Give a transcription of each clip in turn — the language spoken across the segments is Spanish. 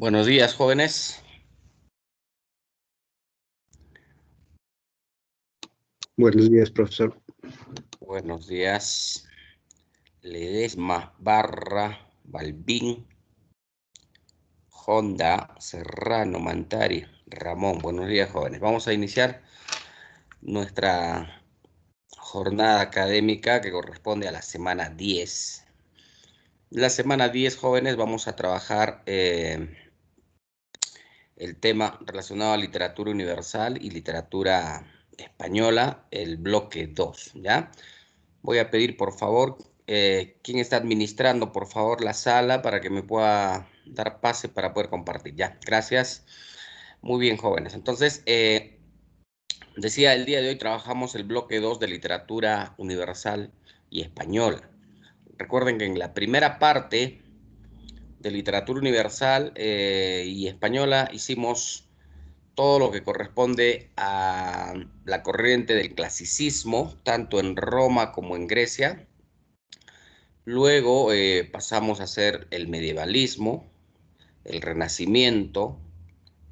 Buenos días, jóvenes. Buenos días, profesor. Buenos días. Ledesma, Barra, Balbín, Honda, Serrano, Mantari, Ramón. Buenos días, jóvenes. Vamos a iniciar nuestra jornada académica que corresponde a la semana 10. La semana 10, jóvenes, vamos a trabajar el tema relacionado a literatura universal y literatura española, el bloque 2, ¿ya? Voy a pedir, por favor, ¿quién está administrando, por favor, la sala para que me pueda dar pase para poder compartir? Ya, gracias. Muy bien, jóvenes. Entonces, decía, el día de hoy trabajamos el bloque 2 de literatura universal y española. Recuerden que en la primera parte de literatura universal y española hicimos todo lo que corresponde a la corriente del clasicismo, tanto en Roma como en Grecia. Luego pasamos a hacer el medievalismo, el renacimiento,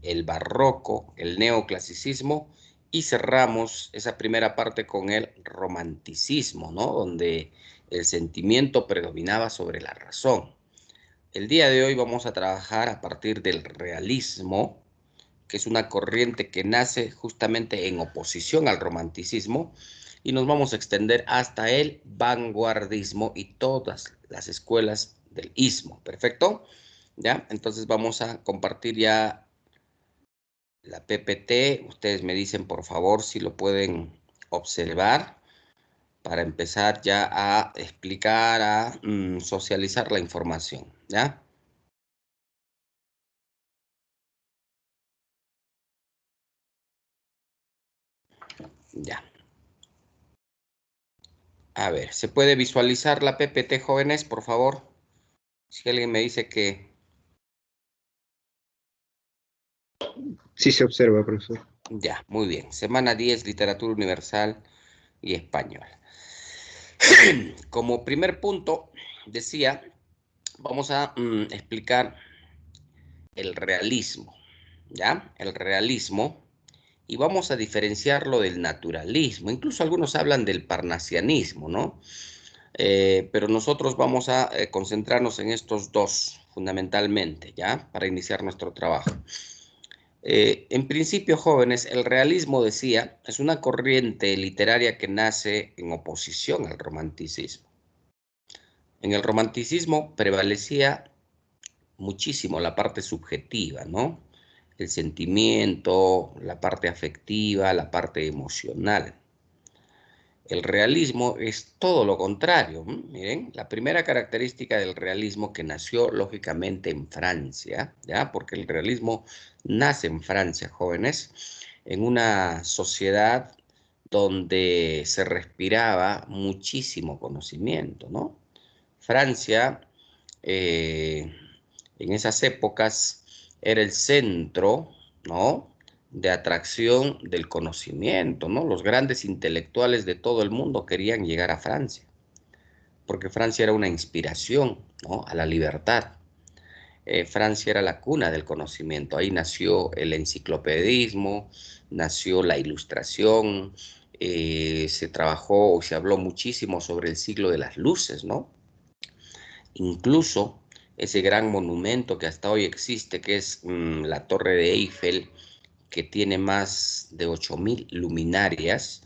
el barroco, el neoclasicismo y cerramos esa primera parte con el romanticismo, ¿no? Donde el sentimiento predominaba sobre la razón. El día de hoy vamos a trabajar a partir del realismo, que es una corriente que nace justamente en oposición al romanticismo, y nos vamos a extender hasta el vanguardismo y todas las escuelas del istmo. ¿Perfecto? ¿Ya? Entonces vamos a compartir ya la PPT. Ustedes me dicen, por favor, si lo pueden observar para empezar ya a explicar, a socializar la información. ¿Ya? Ya. A ver, ¿se puede visualizar la PPT, jóvenes, por favor? Si alguien me dice que... Sí se observa, profesor. Ya, muy bien. Semana 10, literatura universal y español. Como primer punto, decía, vamos a explicar el realismo, ¿ya? El realismo. Y vamos a diferenciarlo del naturalismo. Incluso algunos hablan del parnasianismo, ¿no? Pero nosotros vamos a concentrarnos en estos dos fundamentalmente, ¿ya? Para iniciar nuestro trabajo. En principio, jóvenes, el realismo, decía, es una corriente literaria que nace en oposición al romanticismo. En el romanticismo prevalecía muchísimo la parte subjetiva, ¿no? El sentimiento, la parte afectiva, la parte emocional. El realismo es todo lo contrario. Miren, la primera característica del realismo que nació lógicamente en Francia, ¿ya? Porque el realismo nace en Francia, jóvenes, en una sociedad donde se respiraba muchísimo conocimiento, ¿no? Francia, eh, en esas épocas, era el centro, ¿no?, de atracción del conocimiento, ¿no? Los grandes intelectuales de todo el mundo querían llegar a Francia, porque Francia era una inspiración, ¿no?, a la libertad. Francia era la cuna del conocimiento, ahí nació el enciclopedismo, nació la ilustración, se trabajó o se habló muchísimo sobre el siglo de las luces, ¿no? Incluso ese gran monumento que hasta hoy existe, que es la Torre de Eiffel, que tiene más de 8.000 luminarias,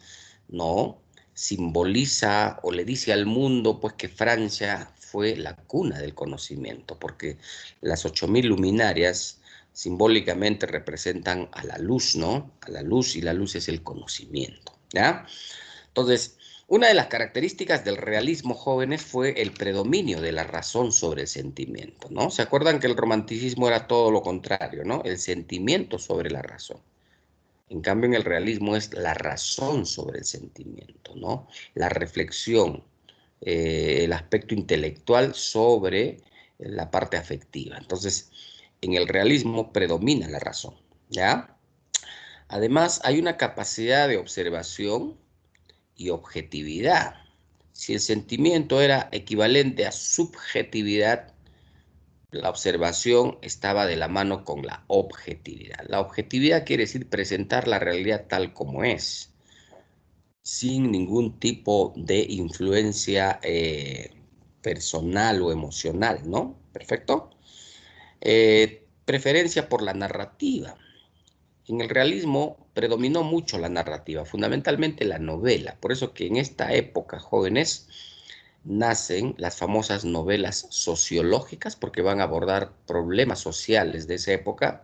¿no? Simboliza o le dice al mundo, pues, que Francia fue la cuna del conocimiento, porque las 8.000 luminarias simbólicamente representan a la luz, ¿no? A la luz, y la luz es el conocimiento, ¿ya? Entonces, una de las características del realismo, jóvenes, fue el predominio de la razón sobre el sentimiento, ¿no? ¿Se acuerdan que el romanticismo era todo lo contrario, ¿no? El sentimiento sobre la razón. En cambio, en el realismo es la razón sobre el sentimiento, ¿no? La reflexión, el aspecto intelectual sobre la parte afectiva. Entonces, en el realismo predomina la razón, ¿ya? Además, hay una capacidad de observación y objetividad. Si el sentimiento era equivalente a subjetividad, la observación estaba de la mano con la objetividad. La objetividad quiere decir presentar la realidad tal como es, sin ningún tipo de influencia personal o emocional, ¿no? Perfecto. Preferencia por la narrativa. En el realismo predominó mucho la narrativa, fundamentalmente la novela. Por eso que en esta época, jóvenes, nacen las famosas novelas sociológicas, porque van a abordar problemas sociales de esa época,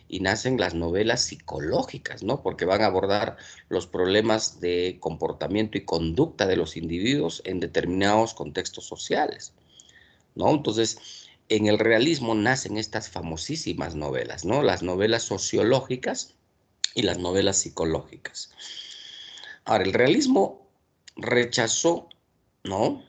y nacen las novelas psicológicas, ¿no? Porque van a abordar los problemas de comportamiento y conducta de los individuos en determinados contextos sociales, ¿no? Entonces, en el realismo nacen estas famosísimas novelas, ¿no? Las novelas sociológicas y las novelas psicológicas. Ahora, el realismo rechazó, ¿no?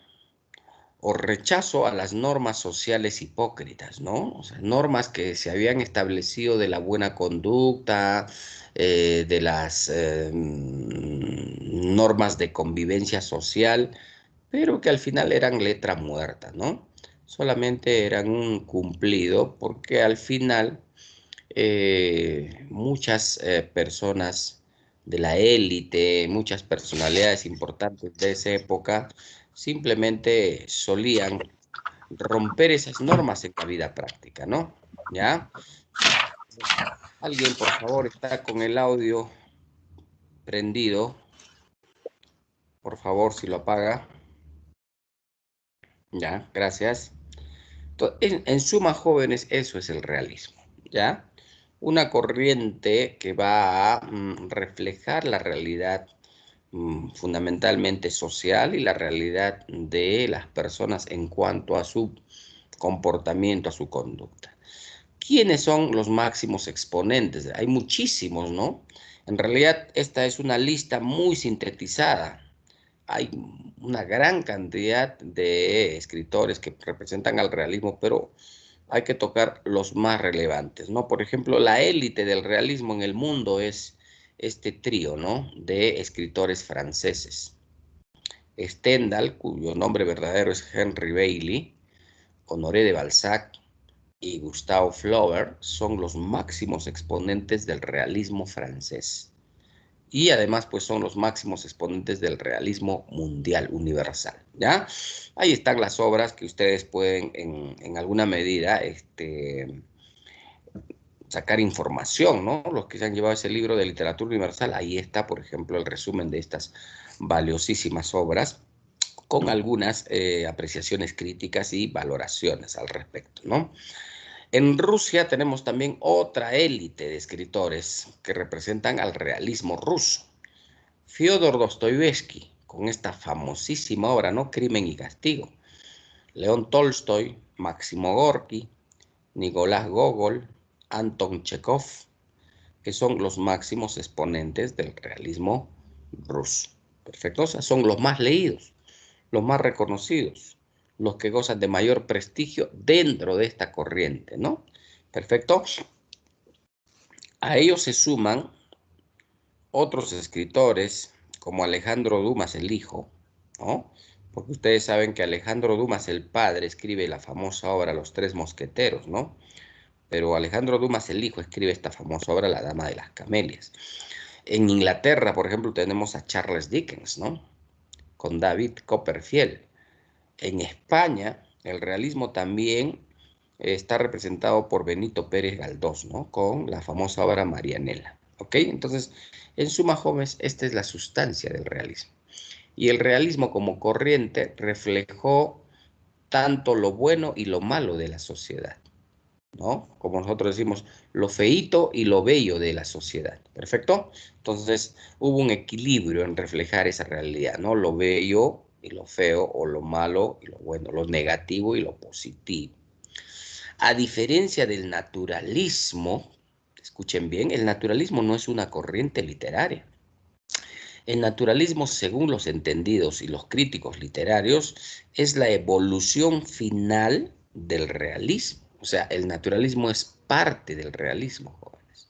O rechazo a las normas sociales hipócritas, ¿no? O sea, normas que se habían establecido de la buena conducta, de las normas de convivencia social, pero que al final eran letra muerta, ¿no? Solamente eran un cumplido porque al final muchas personas de la élite, muchas personalidades importantes de esa época, simplemente solían romper esas normas en la vida práctica, ¿no? ¿Ya? Alguien, por favor, está con el audio prendido. Por favor, si lo apaga. Ya, gracias. En suma, jóvenes, eso es el realismo, ¿ya? Una corriente que va a reflejar la realidad fundamentalmente social y la realidad de las personas en cuanto a su comportamiento, a su conducta. ¿Quiénes son los máximos exponentes? Hay muchísimos, ¿no? En realidad, esta es una lista muy sintetizada. Hay una gran cantidad de escritores que representan al realismo, pero hay que tocar los más relevantes, ¿no? Por ejemplo, la élite del realismo en el mundo es este trío, ¿no? De escritores franceses. Stendhal, cuyo nombre verdadero es Henry Bailey, Honoré de Balzac y Gustave Flaubert son los máximos exponentes del realismo francés. Y además, pues son los máximos exponentes del realismo mundial, universal, ¿ya? Ahí están las obras que ustedes pueden, en alguna medida, sacar información, ¿no? Los que se han llevado ese libro de literatura universal, ahí está, por ejemplo, el resumen de estas valiosísimas obras, con algunas apreciaciones críticas y valoraciones al respecto, ¿no? En Rusia tenemos también otra élite de escritores que representan al realismo ruso. Fyodor Dostoyevsky, con esta famosísima obra, ¿no? Crimen y Castigo. León Tolstoy, Máximo Gorki, Nicolás Gogol, Anton Chekhov, que son los máximos exponentes del realismo ruso. Perfecto, o sea, son los más leídos, los más reconocidos, los que gozan de mayor prestigio dentro de esta corriente, ¿no? Perfecto. A ellos se suman otros escritores como Alejandro Dumas el hijo, ¿no? Porque ustedes saben que Alejandro Dumas el padre escribe la famosa obra Los Tres Mosqueteros, ¿no? Pero Alejandro Dumas el hijo escribe esta famosa obra La Dama de las Camelias. En Inglaterra, por ejemplo, tenemos a Charles Dickens, ¿no? Con David Copperfield. En España, el realismo también está representado por Benito Pérez Galdós, ¿no? Con la famosa obra Marianela, ¿ok? Entonces, en suma, jóvenes, esta es la sustancia del realismo. Y el realismo como corriente reflejó tanto lo bueno y lo malo de la sociedad, ¿no? Como nosotros decimos, lo feíto y lo bello de la sociedad, ¿perfecto? Entonces, hubo un equilibrio en reflejar esa realidad, ¿no? Lo bello y lo feo, o lo malo y lo bueno, lo negativo y lo positivo. A diferencia del naturalismo, escuchen bien, el naturalismo no es una corriente literaria. El naturalismo, según los entendidos y los críticos literarios, es la evolución final del realismo. O sea, el naturalismo es parte del realismo, jóvenes.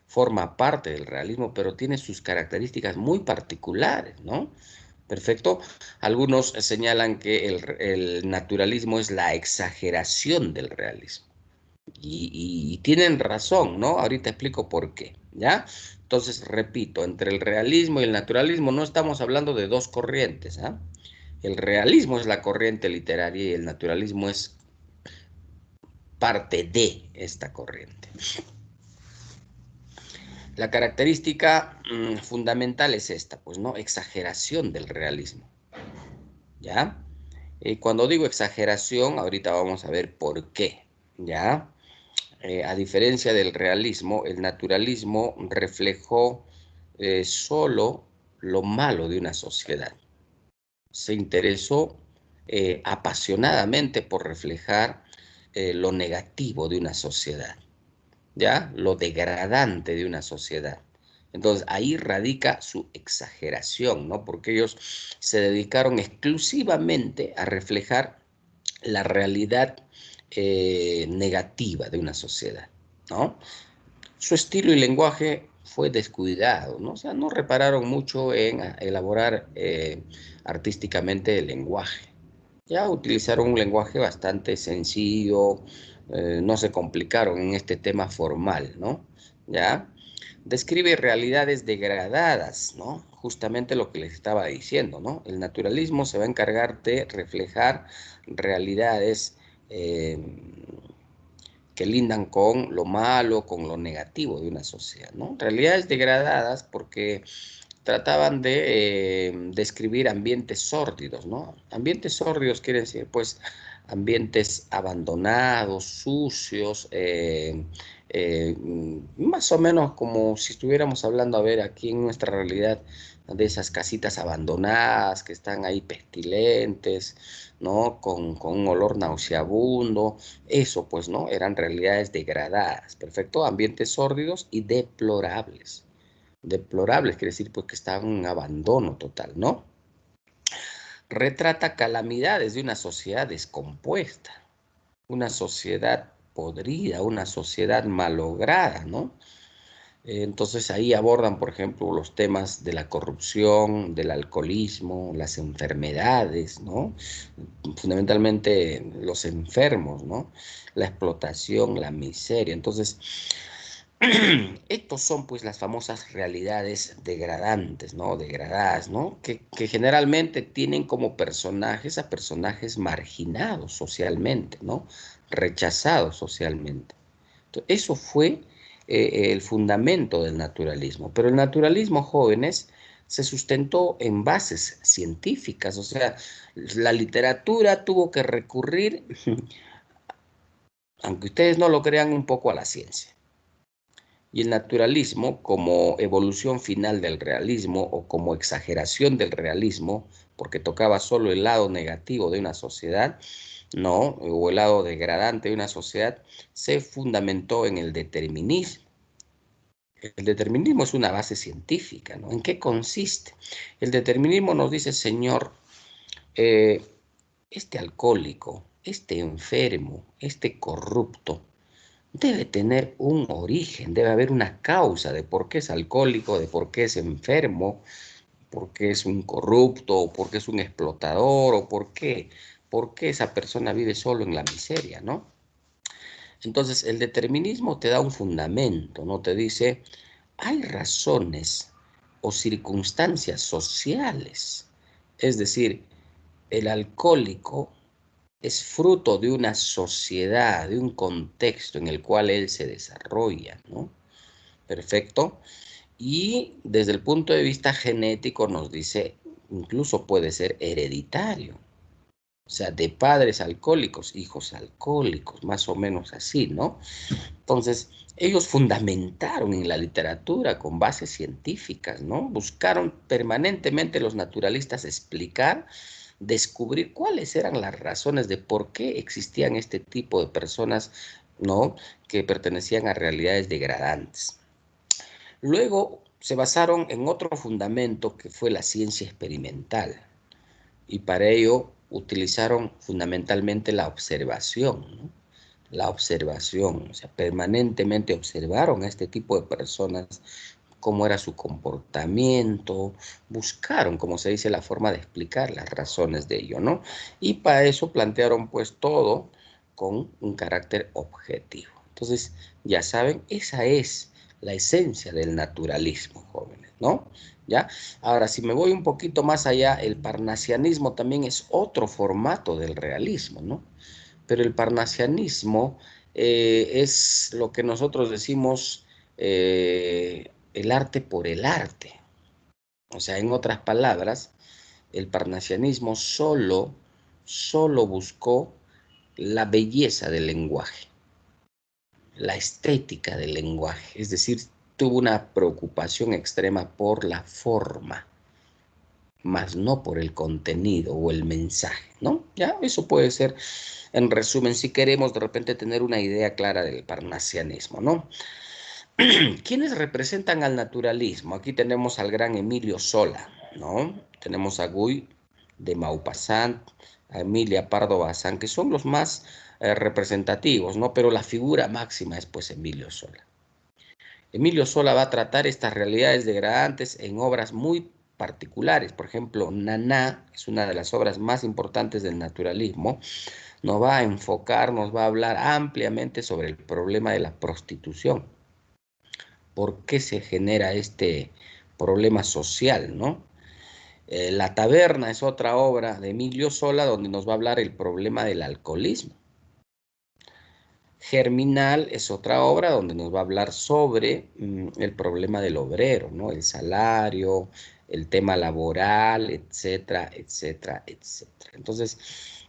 Forma parte del realismo, pero tiene sus características muy particulares, ¿no? Perfecto. Algunos señalan que el naturalismo es la exageración del realismo. Y tienen razón, ¿no? Ahorita explico por qué, ¿ya? Entonces, repito, entre el realismo y el naturalismo no estamos hablando de dos corrientes, ¿ah? El realismo es la corriente literaria y el naturalismo es parte de esta corriente. La característica fundamental es esta, pues, ¿no? Exageración del realismo, ¿ya? Cuando digo exageración, ahorita vamos a ver por qué, ¿ya? A diferencia del realismo, el naturalismo reflejó solo lo malo de una sociedad. Se interesó apasionadamente por reflejar lo negativo de una sociedad, ¿ya? Lo degradante de una sociedad. Entonces ahí radica su exageración, ¿no? Porque ellos se dedicaron exclusivamente a reflejar la realidad negativa de una sociedad, ¿no? Su estilo y lenguaje fue descuidado, ¿no? O sea, no repararon mucho en elaborar artísticamente el lenguaje. Ya utilizaron un lenguaje bastante sencillo, no se complicaron en este tema formal, ¿no? Ya describe realidades degradadas, ¿no? Justamente lo que les estaba diciendo, ¿no? El naturalismo se va a encargar de reflejar realidades que lindan con lo malo, con lo negativo de una sociedad, ¿no? Realidades degradadas porque trataban de describir ambientes sórdidos, ¿no? Ambientes sórdidos quiere decir, pues, ambientes abandonados, sucios, más o menos como si estuviéramos hablando, a ver, aquí en nuestra realidad, de esas casitas abandonadas que están ahí pestilentes, ¿no? Con un olor nauseabundo, eso, pues, ¿no? Eran realidades degradadas, perfecto, ambientes sórdidos y deplorables. Deplorables quiere decir pues que estaban en abandono total, ¿no? Retrata calamidades de una sociedad descompuesta, una sociedad podrida, una sociedad malograda, ¿no? Entonces ahí abordan, por ejemplo, los temas de la corrupción, del alcoholismo, las enfermedades, ¿no? Fundamentalmente los enfermos, ¿no? La explotación, la miseria. Entonces, estos son pues las famosas realidades degradantes, ¿no? Degradadas, ¿no? Que generalmente tienen como personajes a personajes marginados socialmente, ¿no? Rechazados socialmente. Entonces, eso fue el fundamento del naturalismo. Pero el naturalismo, jóvenes, se sustentó en bases científicas, o sea, la literatura tuvo que recurrir, aunque ustedes no lo crean, un poco a la ciencia. Y el naturalismo, como evolución final del realismo o como exageración del realismo, porque tocaba solo el lado negativo de una sociedad, ¿no? O el lado degradante de una sociedad, se fundamentó en el determinismo. El determinismo es una base científica, ¿no? ¿En qué consiste? El determinismo nos dice, señor, eh, este alcohólico, este enfermo, este corrupto, debe tener un origen, debe haber una causa de por qué es alcohólico, de por qué es enfermo, por qué es un corrupto, o por qué es un explotador, o por qué esa persona vive solo en la miseria, ¿no? Entonces, el determinismo te da un fundamento, ¿no? Te dice, hay razones o circunstancias sociales. Es decir, el alcohólico es fruto de una sociedad, de un contexto en el cual él se desarrolla, ¿no? Perfecto. Y desde el punto de vista genético nos dice, incluso puede ser hereditario. O sea, de padres alcohólicos, hijos alcohólicos, más o menos así, ¿no? Entonces, ellos fundamentaron en la literatura con bases científicas, ¿no? Buscaron permanentemente los naturalistas explicar, descubrir cuáles eran las razones de por qué existían este tipo de personas, ¿no? Que pertenecían a realidades degradantes. Luego se basaron en otro fundamento que fue la ciencia experimental y para ello utilizaron fundamentalmente la observación, ¿no? La observación, o sea, permanentemente observaron a este tipo de personas cómo era su comportamiento, buscaron, como se dice, la forma de explicar las razones de ello, ¿no? Y para eso plantearon pues todo con un carácter objetivo. Entonces, ya saben, esa es la esencia del naturalismo, jóvenes, ¿no? ¿Ya? Ahora, si me voy un poquito más allá, el parnasianismo también es otro formato del realismo, ¿no? Pero el parnasianismo es lo que nosotros decimos el arte por el arte. O sea, en otras palabras, el parnasianismo solo buscó la belleza del lenguaje, la estética del lenguaje, es decir, tuvo una preocupación extrema por la forma, más no por el contenido o el mensaje, ¿no? Ya, eso puede ser, en resumen, si queremos de repente tener una idea clara del parnasianismo, ¿no? ¿Quiénes representan al naturalismo? Aquí tenemos al gran Emilio Sola, ¿no? Tenemos a Guy de Maupassant, a Emilia Pardo Bazán, que son los más representativos, ¿no? Pero la figura máxima es pues Emilio Sola. Emilio Sola va a tratar estas realidades degradantes en obras muy particulares. Por ejemplo, Naná es una de las obras más importantes del naturalismo. Nos va a enfocar, nos va a hablar ampliamente sobre el problema de la prostitución. ¿Por qué se genera este problema social, no? La taberna es otra obra de Emilio Sola donde nos va a hablar el problema del alcoholismo. Germinal es otra obra donde nos va a hablar sobre el problema del obrero, ¿no? El salario, el tema laboral, etcétera, etcétera, etcétera. Entonces,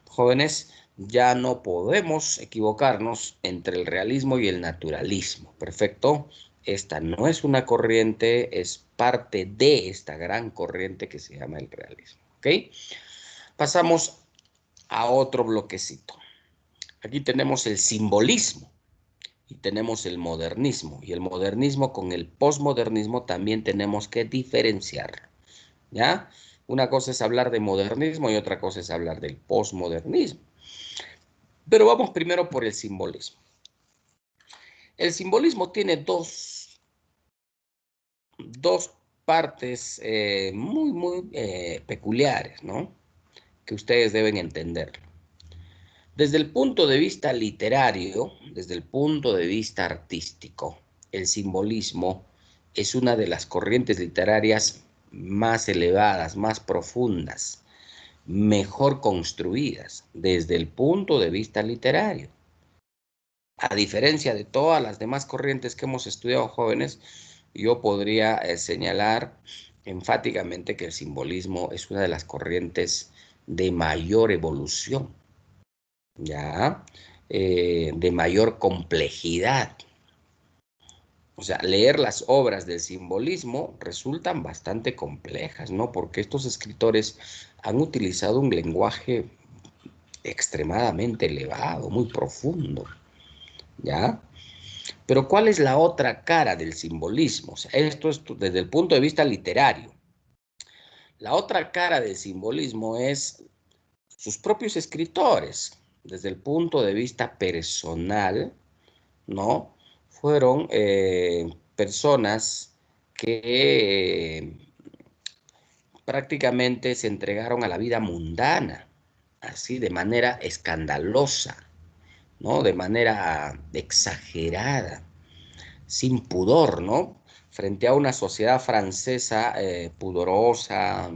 jóvenes, ya no podemos equivocarnos entre el realismo y el naturalismo. Perfecto. Esta no es una corriente, es parte de esta gran corriente que se llama el realismo. ¿Ok? Pasamos a otro bloquecito. Aquí tenemos el simbolismo y tenemos el modernismo. Y el modernismo con el posmodernismo también tenemos que diferenciar, ¿ya? Una cosa es hablar de modernismo y otra cosa es hablar del posmodernismo. Pero vamos primero por el simbolismo. El simbolismo tiene dos partes muy peculiares, ¿no? Que ustedes deben entenderlo. Desde el punto de vista literario, desde el punto de vista artístico, el simbolismo es una de las corrientes literarias más elevadas, más profundas, mejor construidas desde el punto de vista literario. A diferencia de todas las demás corrientes que hemos estudiado, jóvenes, yo podría señalar enfáticamente que el simbolismo es una de las corrientes de mayor evolución, ¿ya? De mayor complejidad. O sea, leer las obras del simbolismo resultan bastante complejas, ¿no? Porque estos escritores han utilizado un lenguaje extremadamente elevado, muy profundo, ¿ya? Pero ¿cuál es la otra cara del simbolismo? O sea, esto es desde el punto de vista literario. La otra cara del simbolismo es sus propios escritores, desde el punto de vista personal, ¿no? Fueron personas que prácticamente se entregaron a la vida mundana, así de manera escandalosa, ¿no? De manera exagerada, sin pudor, ¿no? Frente a una sociedad francesa pudorosa,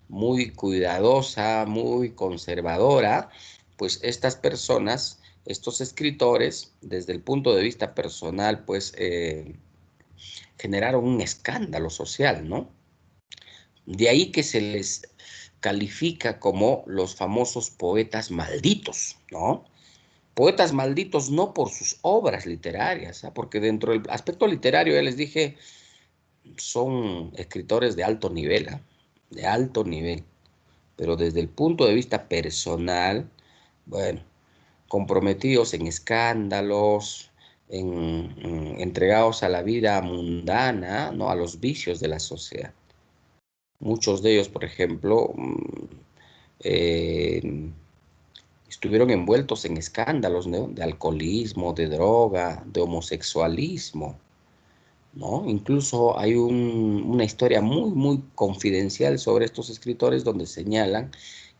muy cuidadosa, muy conservadora, pues estas personas, estos escritores, desde el punto de vista personal, pues generaron un escándalo social, ¿no? De ahí que se les califica como los famosos poetas malditos, ¿no? Poetas malditos no por sus obras literarias, ¿eh? Porque dentro del aspecto literario, ya les dije, son escritores de alto nivel, ¿eh? De alto nivel, pero desde el punto de vista personal, bueno, comprometidos en escándalos, entregados a la vida mundana, ¿no? A los vicios de la sociedad. Muchos de ellos, por ejemplo, eh, estuvieron envueltos en escándalos, ¿no? De alcoholismo, de droga, de homosexualismo, ¿no? Incluso hay una historia muy confidencial sobre estos escritores donde señalan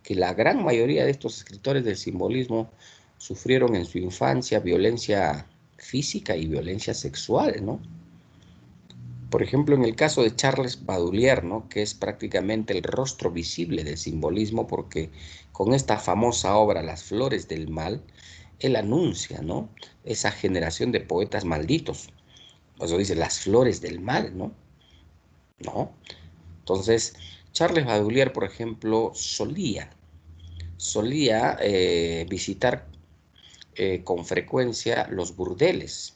que la gran mayoría de estos escritores del simbolismo sufrieron en su infancia violencia física y violencia sexual, ¿no? Por ejemplo, en el caso de Charles Baudelaire, ¿no? Que es prácticamente el rostro visible del simbolismo, porque con esta famosa obra, Las Flores del Mal, él anuncia, ¿no? Esa generación de poetas malditos. Por eso dice, las flores del mal, ¿no? ¿No? Entonces, Charles Baudelaire, por ejemplo, solía visitar con frecuencia los burdeles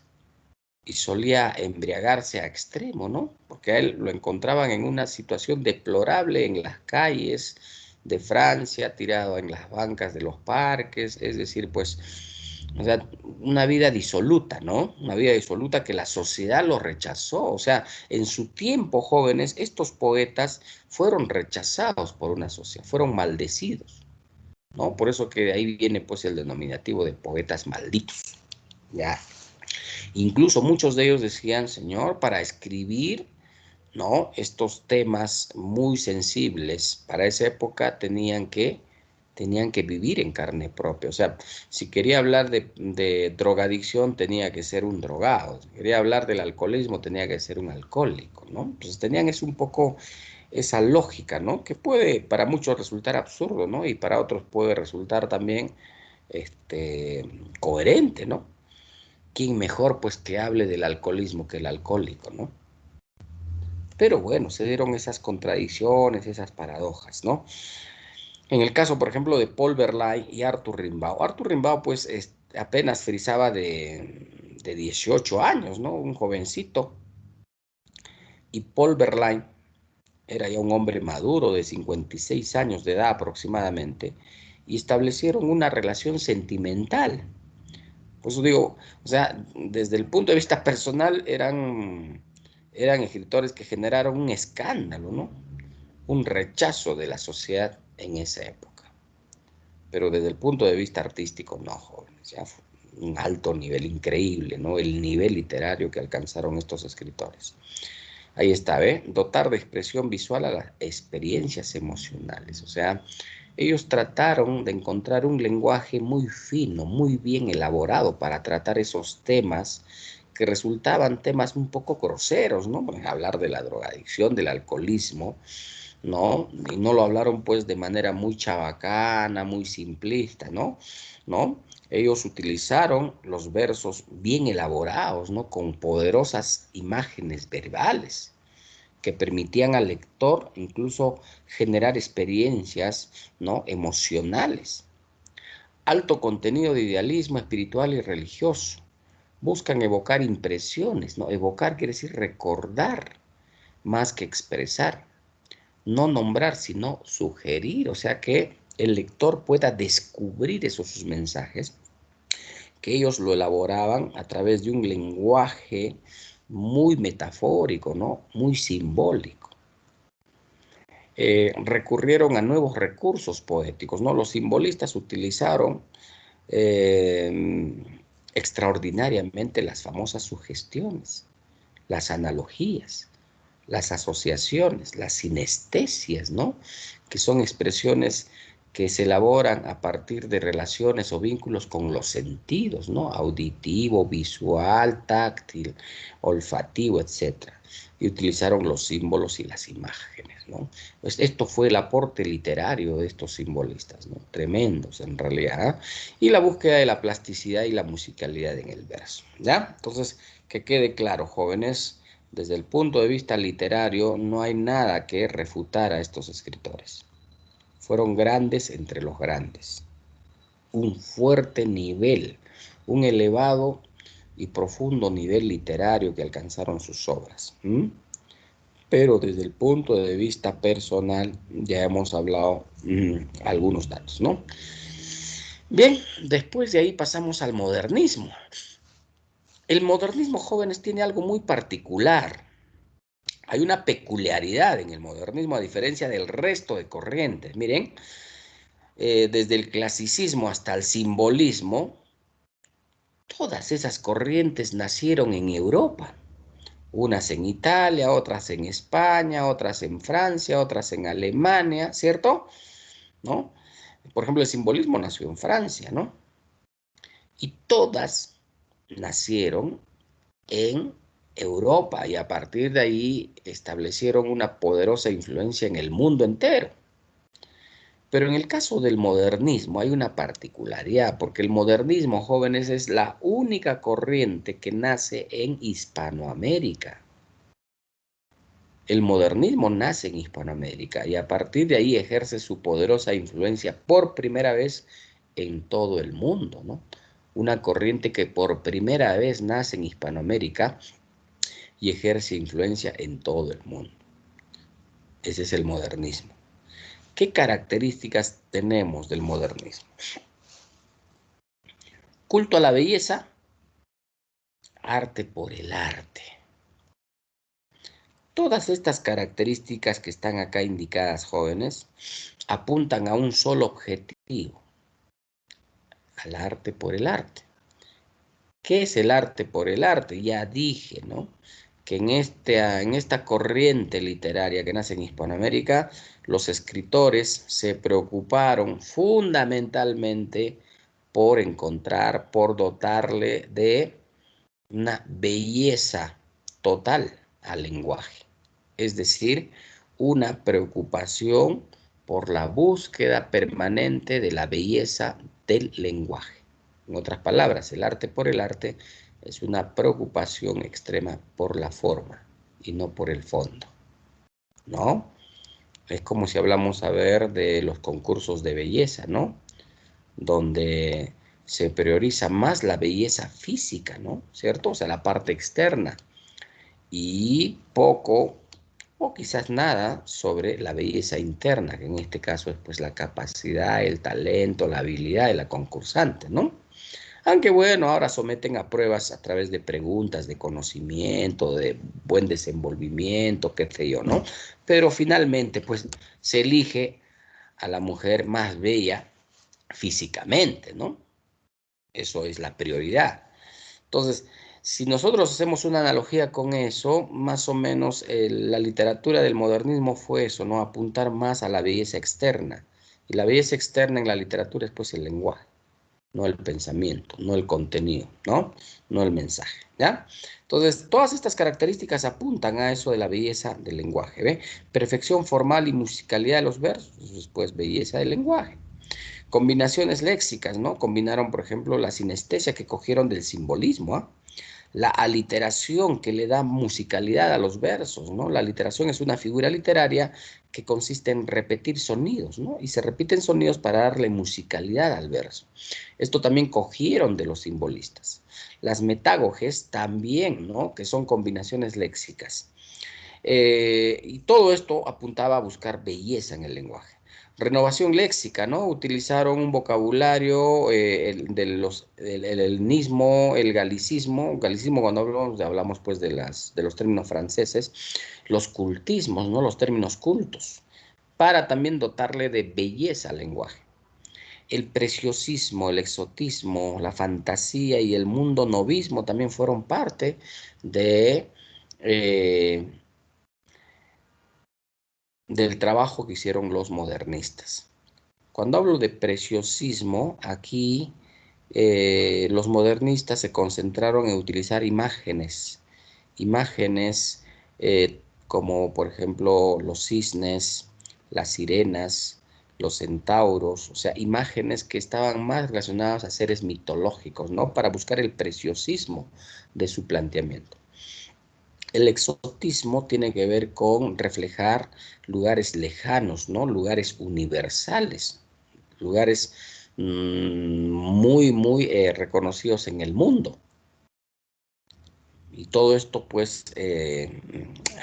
y solía embriagarse a extremo, ¿no? Porque a él lo encontraban en una situación deplorable en las calles de Francia, tirado en las bancas de los parques, es decir, pues, o sea, una vida disoluta, ¿no? Una vida disoluta que la sociedad lo rechazó, o sea, en su tiempo, jóvenes, estos poetas fueron rechazados por una sociedad, fueron maldecidos, ¿no? Por eso que de ahí viene, pues, el denominativo de poetas malditos, ¿ya? Incluso muchos de ellos decían, Señor, para escribir, ¿no? Estos temas muy sensibles para esa época tenían que vivir en carne propia. O sea, si quería hablar de drogadicción, tenía que ser un drogado. Si quería hablar del alcoholismo, tenía que ser un alcohólico, ¿no? Entonces tenían es un poco esa lógica, ¿no? Que puede para muchos resultar absurdo, ¿no? Y para otros puede resultar también coherente, ¿no? ¿Quién mejor pues que hable del alcoholismo que el alcohólico, ¿no? Pero bueno, se dieron esas contradicciones, esas paradojas, ¿no? En el caso, por ejemplo, de Paul Verlaine y Arthur Rimbaud. Arthur Rimbaud, pues, apenas frisaba de 18 años, ¿no? Un jovencito. Y Paul Verlaine era ya un hombre maduro de 56 años de edad aproximadamente. Y establecieron una relación sentimental. Por eso digo, o sea, desde el punto de vista personal eran escritores que generaron un escándalo, ¿no? Un rechazo de la sociedad en esa época. Pero desde el punto de vista artístico, no, jóvenes, ya fue un alto nivel increíble, ¿no? El nivel literario que alcanzaron estos escritores. Ahí está, ¿ve? Dotar de expresión visual a las experiencias emocionales. O sea, ellos trataron de encontrar un lenguaje muy fino, muy bien elaborado para tratar esos temas que resultaban temas un poco groseros, ¿no? Hablar de la drogadicción, del alcoholismo, ¿no? Y no lo hablaron pues de manera muy chabacana, muy simplista, ¿no? ¿No? Ellos utilizaron los versos bien elaborados, ¿no? Con poderosas imágenes verbales que permitían al lector incluso generar experiencias, ¿no? Emocionales. Alto contenido de idealismo espiritual y religioso. Buscan evocar impresiones, ¿no? Evocar quiere decir recordar más que expresar. No nombrar, sino sugerir, o sea que el lector pueda descubrir esos sus mensajes, que ellos lo elaboraban a través de un lenguaje muy metafórico, ¿no? Muy simbólico. Recurrieron a nuevos recursos poéticos, ¿no? Los simbolistas utilizaron extraordinariamente las famosas sugestiones, las analogías, las asociaciones, las sinestesias, ¿no? Que son expresiones que se elaboran a partir de relaciones o vínculos con los sentidos, ¿no? Auditivo, visual, táctil, olfativo, etc. Y utilizaron los símbolos y las imágenes, ¿no? Pues esto fue el aporte literario de estos simbolistas, ¿no? Tremendos en realidad, ¿eh? Y la búsqueda de la plasticidad y la musicalidad en el verso, ¿ya? Entonces, que quede claro, jóvenes, desde el punto de vista literario, no hay nada que refutar a estos escritores. Fueron grandes entre los grandes. Un fuerte nivel, un elevado y profundo nivel literario que alcanzaron sus obras. Pero desde el punto de vista personal, ya hemos hablado algunos datos, ¿no? Bien, después de ahí pasamos al modernismo. El modernismo, jóvenes, tiene algo muy particular. Hay una peculiaridad en el modernismo a diferencia del resto de corrientes. Miren, desde el clasicismo hasta el simbolismo, todas esas corrientes nacieron en Europa Unas en Italia, otras en España, otras en Francia, otras en Alemania, ¿cierto? ¿No? Por ejemplo, el simbolismo nació en Francia, ¿no? Y todas nacieron en Europa y a partir de ahí establecieron una poderosa influencia en el mundo entero. Pero en el caso del modernismo hay una particularidad, porque el modernismo, jóvenes, es la única corriente que nace en Hispanoamérica. El modernismo nace en Hispanoamérica y a partir de ahí ejerce su poderosa influencia por primera vez en todo el mundo, ¿no? Una corriente que por primera vez nace en Hispanoamérica y ejerce influencia en todo el mundo. Ese es el modernismo. ¿Qué características tenemos del modernismo? Culto a la belleza, arte por el arte. Todas estas características que están acá indicadas, jóvenes, apuntan a un solo objetivo, al arte por el arte. ¿Qué es el arte por el arte? Ya dije, ¿no? Que en esta corriente literaria que nace en Hispanoamérica, los escritores se preocuparon fundamentalmente por encontrar, por dotarle de una belleza total al lenguaje. Es decir, una preocupación por la búsqueda permanente de la belleza del lenguaje. En otras palabras, el arte por el arte es una preocupación extrema por la forma y no por el fondo, ¿no? Es como si hablamos, a ver, de los concursos de belleza, ¿no? Donde se prioriza más la belleza física, ¿no? ¿Cierto? O sea, la parte externa. Y poco o quizás nada sobre la belleza interna, que en este caso es pues la capacidad, el talento, la habilidad de la concursante, ¿no? Aunque bueno, ahora someten a pruebas a través de preguntas de conocimiento, de buen desenvolvimiento, qué sé yo, ¿no? Pero finalmente pues se elige a la mujer más bella físicamente, ¿no? Eso es la prioridad. Entonces, si nosotros hacemos una analogía con eso, más o menos la literatura del modernismo fue eso, ¿no? Apuntar más a la belleza externa. Y la belleza externa en la literatura es pues el lenguaje, no el pensamiento, no el contenido, ¿no? No el mensaje, ¿ya? Entonces, todas estas características apuntan a eso de la belleza del lenguaje, ¿ve? Perfección formal y musicalidad de los versos, eso es pues belleza del lenguaje. Combinaciones léxicas, ¿no? Combinaron, por ejemplo, la sinestesia que cogieron del simbolismo, ¿ah? La aliteración que le da musicalidad a los versos, ¿no? La aliteración es una figura literaria que consiste en repetir sonidos, ¿no? Y se repiten sonidos para darle musicalidad al verso. Esto también cogieron de los simbolistas. Las metágoges también, ¿no? Que son combinaciones léxicas. Y todo esto apuntaba a buscar belleza en el lenguaje. Renovación léxica, ¿no? Utilizaron un vocabulario el helenismo, el galicismo. Galicismo cuando hablamos pues de los términos franceses. Los cultismos, ¿no? Los términos cultos. Para también dotarle de belleza al lenguaje. El preciosismo, el exotismo, la fantasía y el mundo novismo también fueron parte de... del trabajo que hicieron los modernistas. Cuando hablo de preciosismo, aquí los modernistas se concentraron en utilizar imágenes como por ejemplo los cisnes, las sirenas, los centauros, o sea, imágenes que estaban más relacionadas a seres mitológicos, ¿no? Para buscar el preciosismo de su planteamiento. El exotismo tiene que ver con reflejar lugares lejanos, ¿no? Lugares universales, lugares muy reconocidos en el mundo. Y todo esto, pues,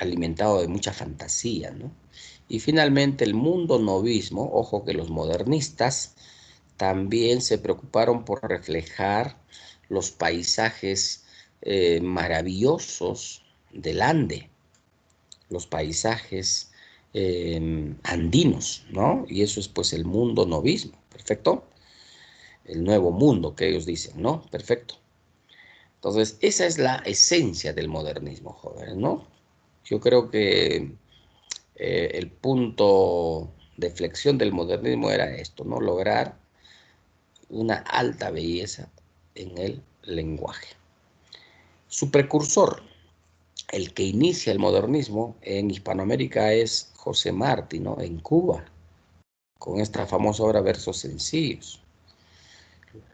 alimentado de mucha fantasía, ¿no? Y finalmente el mundo novismo, ojo que los modernistas también se preocuparon por reflejar los paisajes maravillosos del Ande, los paisajes andinos, ¿no? Y eso es pues el mundo novismo, ¿perfecto? El nuevo mundo que ellos dicen, ¿no? Perfecto. Entonces, esa es la esencia del modernismo, jóvenes, ¿no? Yo creo que el punto de flexión del modernismo era esto, ¿no? Lograr una alta belleza en el lenguaje. Su precursor, el que inicia el modernismo en Hispanoamérica, es José Martí, ¿no? En Cuba, con esta famosa obra Versos Sencillos.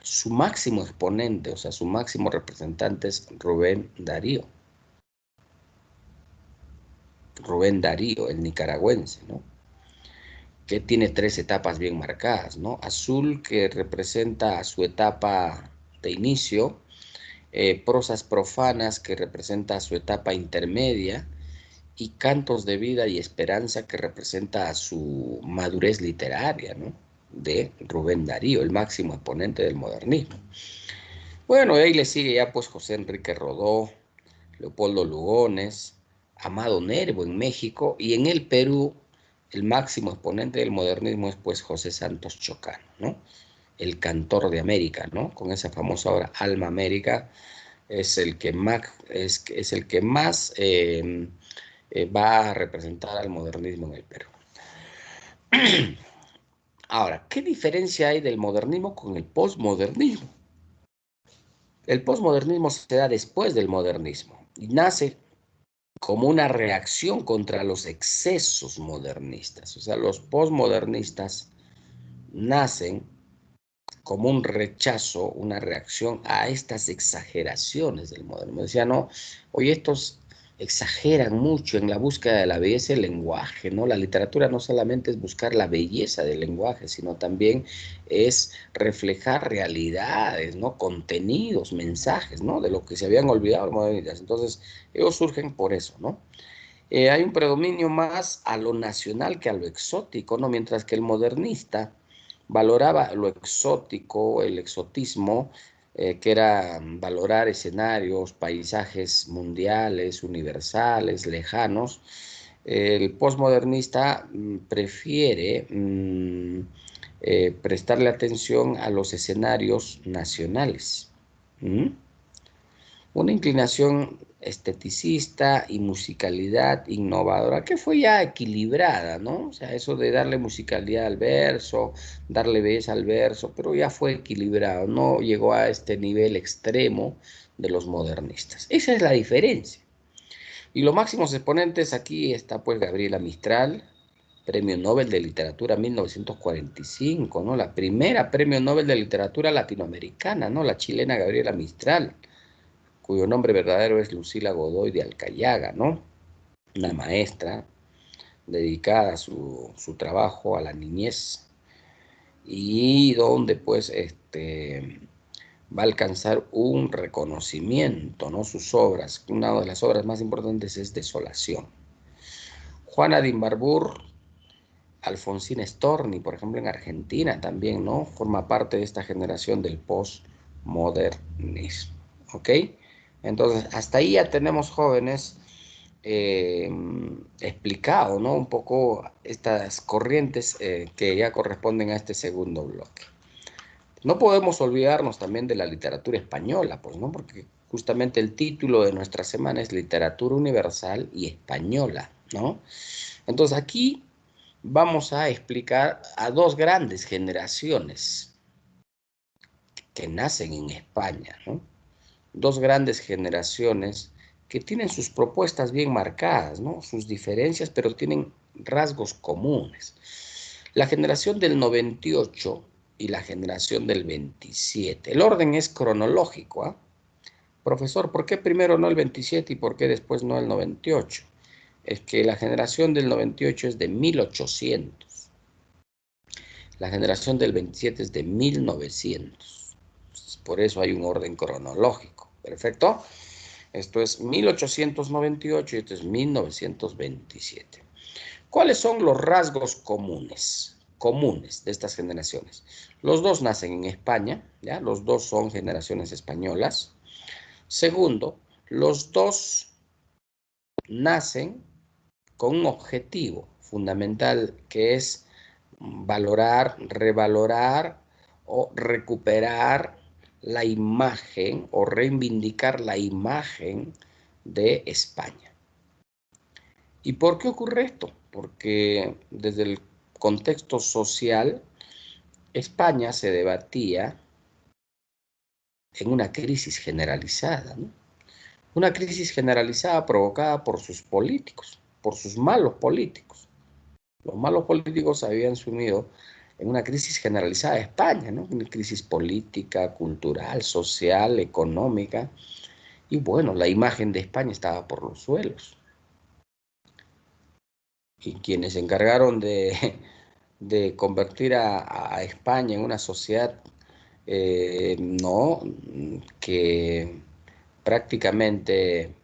Su máximo exponente, o sea, su máximo representante es Rubén Darío. Rubén Darío, el nicaragüense, ¿no? Que tiene tres etapas bien marcadas, ¿no? Azul, que representa su etapa de inicio, prosas profanas, que representa su etapa intermedia, y cantos de vida y esperanza, que representa su madurez literaria, ¿no? De Rubén Darío, el máximo exponente del modernismo. Bueno, ahí le sigue ya pues José Enrique Rodó, Leopoldo Lugones, Amado Nervo en México, y en el Perú el máximo exponente del modernismo es pues José Santos Chocano, ¿no? El cantor de América, ¿no? Con esa famosa obra Alma América, es el que más va a representar al modernismo en el Perú. Ahora, ¿qué diferencia hay del modernismo con el posmodernismo? El posmodernismo se da después del modernismo y nace como una reacción contra los excesos modernistas. O sea, los posmodernistas nacen como un rechazo, una reacción a estas exageraciones del modernismo. Decía, no, oye, estos exageran mucho en la búsqueda de la belleza del lenguaje, ¿no? La literatura no solamente es buscar la belleza del lenguaje, sino también es reflejar realidades, ¿no? Contenidos, mensajes, ¿no? De lo que se habían olvidado los modernistas. Entonces, ellos surgen por eso, ¿no? Hay un predominio más a lo nacional que a lo exótico, ¿no? Mientras que el modernista valoraba lo exótico, el exotismo, que era valorar escenarios, paisajes mundiales, universales, lejanos. El postmodernista prefiere prestarle atención a los escenarios nacionales. ¿Mm? Una inclinación esteticista y musicalidad innovadora que fue ya equilibrada, ¿no? O sea, eso de darle musicalidad al verso, darle belleza al verso, pero ya fue equilibrado, no llegó a este nivel extremo de los modernistas. Esa es la diferencia. Y los máximos exponentes aquí está pues Gabriela Mistral, Premio Nobel de Literatura 1945, ¿no? La primera Premio Nobel de Literatura latinoamericana, ¿no? La chilena Gabriela Mistral, cuyo nombre verdadero es Lucila Godoy de Alcayaga, ¿no? Una maestra dedicada a su trabajo a la niñez y donde pues va a alcanzar un reconocimiento, ¿no? Sus obras, una de las obras más importantes es Desolación. Juana Dimbarbur, Alfonsina Storni, por ejemplo, en Argentina también, ¿no? Forma parte de esta generación del postmodernismo, ¿ok? Entonces, hasta ahí ya tenemos jóvenes explicado, ¿no? Un poco estas corrientes que ya corresponden a este segundo bloque. No podemos olvidarnos también de la literatura española, pues, ¿no? Porque justamente el título de nuestra semana es Literatura Universal y Española, ¿no? Entonces aquí vamos a explicar a dos grandes generaciones que nacen en España, ¿no? Dos grandes generaciones que tienen sus propuestas bien marcadas, ¿no? Sus diferencias, pero tienen rasgos comunes. La generación del 98 y la generación del 27. El orden es cronológico, ¿ah? Profesor, ¿por qué primero no el 27 y por qué después no el 98? Es que la generación del 98 es de 1800. La generación del 27 es de 1900. Por eso hay un orden cronológico. ¿Perfecto? Esto es 1898 y esto es 1927. ¿Cuáles son los rasgos comunes de estas generaciones? Los dos nacen en España, ¿ya? Los dos son generaciones españolas. Segundo, los dos nacen con un objetivo fundamental que es valorar, revalorar o recuperar la imagen o reivindicar la imagen de España. ¿Y por qué ocurre esto? Porque desde el contexto social, España se debatía en una crisis generalizada, ¿no? Una crisis generalizada provocada por sus políticos, por sus malos políticos. Los malos políticos habían sumido en una crisis generalizada de España, ¿no? Una crisis política, cultural, social, económica. Y bueno, la imagen de España estaba por los suelos. Y quienes se encargaron de convertir a España en una sociedad no, que prácticamente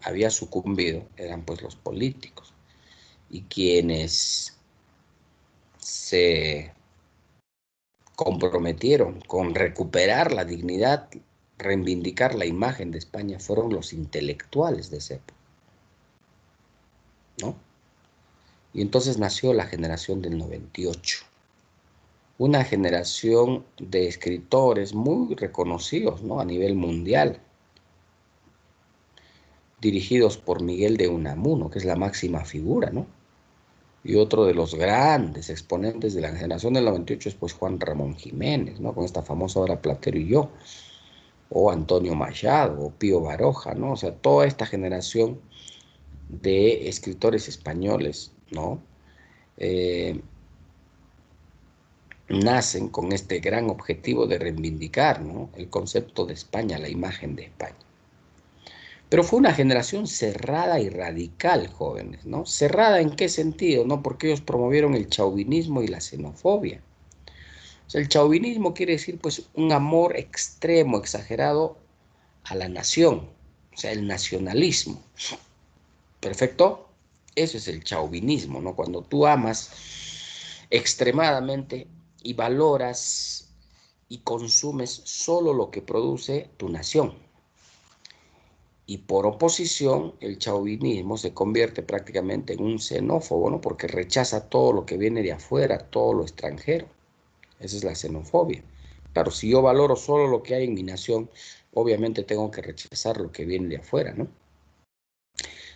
había sucumbido, eran pues los políticos. Y quienes se comprometieron con recuperar la dignidad, reivindicar la imagen de España, fueron los intelectuales de esa época, ¿no? Y entonces nació la generación del 98, una generación de escritores muy reconocidos, ¿no? A nivel mundial, dirigidos por Miguel de Unamuno, que es la máxima figura, ¿no? Y otro de los grandes exponentes de la generación del 98 es pues Juan Ramón Jiménez, ¿no? Con esta famosa obra Platero y yo, o Antonio Machado, o Pío Baroja, ¿no? O sea, toda esta generación de escritores españoles, ¿no? Nacen con este gran objetivo de reivindicar, ¿no? El concepto de España, la imagen de España. Pero fue una generación cerrada y radical, jóvenes, ¿no? ¿Cerrada en qué sentido? ¿No? Porque ellos promovieron el chauvinismo y la xenofobia. O sea, el chauvinismo quiere decir, pues, un amor extremo, exagerado a la nación. O sea, el nacionalismo. ¿Perfecto? Eso es el chauvinismo, ¿no? Cuando tú amas extremadamente y valoras y consumes solo lo que produce tu nación. Y por oposición, el chauvinismo se convierte prácticamente en un xenófobo, ¿no? Porque rechaza todo lo que viene de afuera, todo lo extranjero. Esa es la xenofobia. Claro, si yo valoro solo lo que hay en mi nación, obviamente tengo que rechazar lo que viene de afuera, ¿no?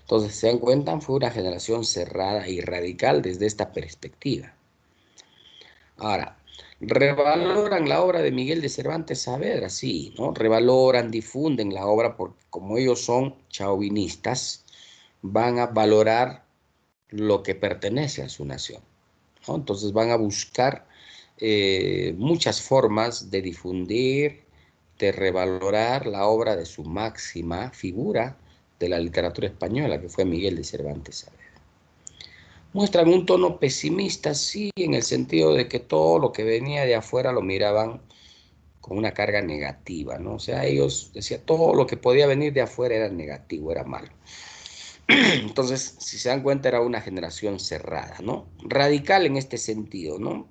Entonces, se dan cuenta, fue una generación cerrada y radical desde esta perspectiva. Ahora, revaloran la obra de Miguel de Cervantes Saavedra, sí, ¿no? Revaloran, difunden la obra porque como ellos son chauvinistas, van a valorar lo que pertenece a su nación, ¿no? Entonces van a buscar muchas formas de difundir, de revalorar la obra de su máxima figura de la literatura española, que fue Miguel de Cervantes Saavedra. Muestran un tono pesimista, sí, en el sentido de que todo lo que venía de afuera lo miraban con una carga negativa, ¿no? O sea, ellos decían, todo lo que podía venir de afuera era negativo, era malo. Entonces, si se dan cuenta, era una generación cerrada, ¿no? Radical en este sentido, ¿no?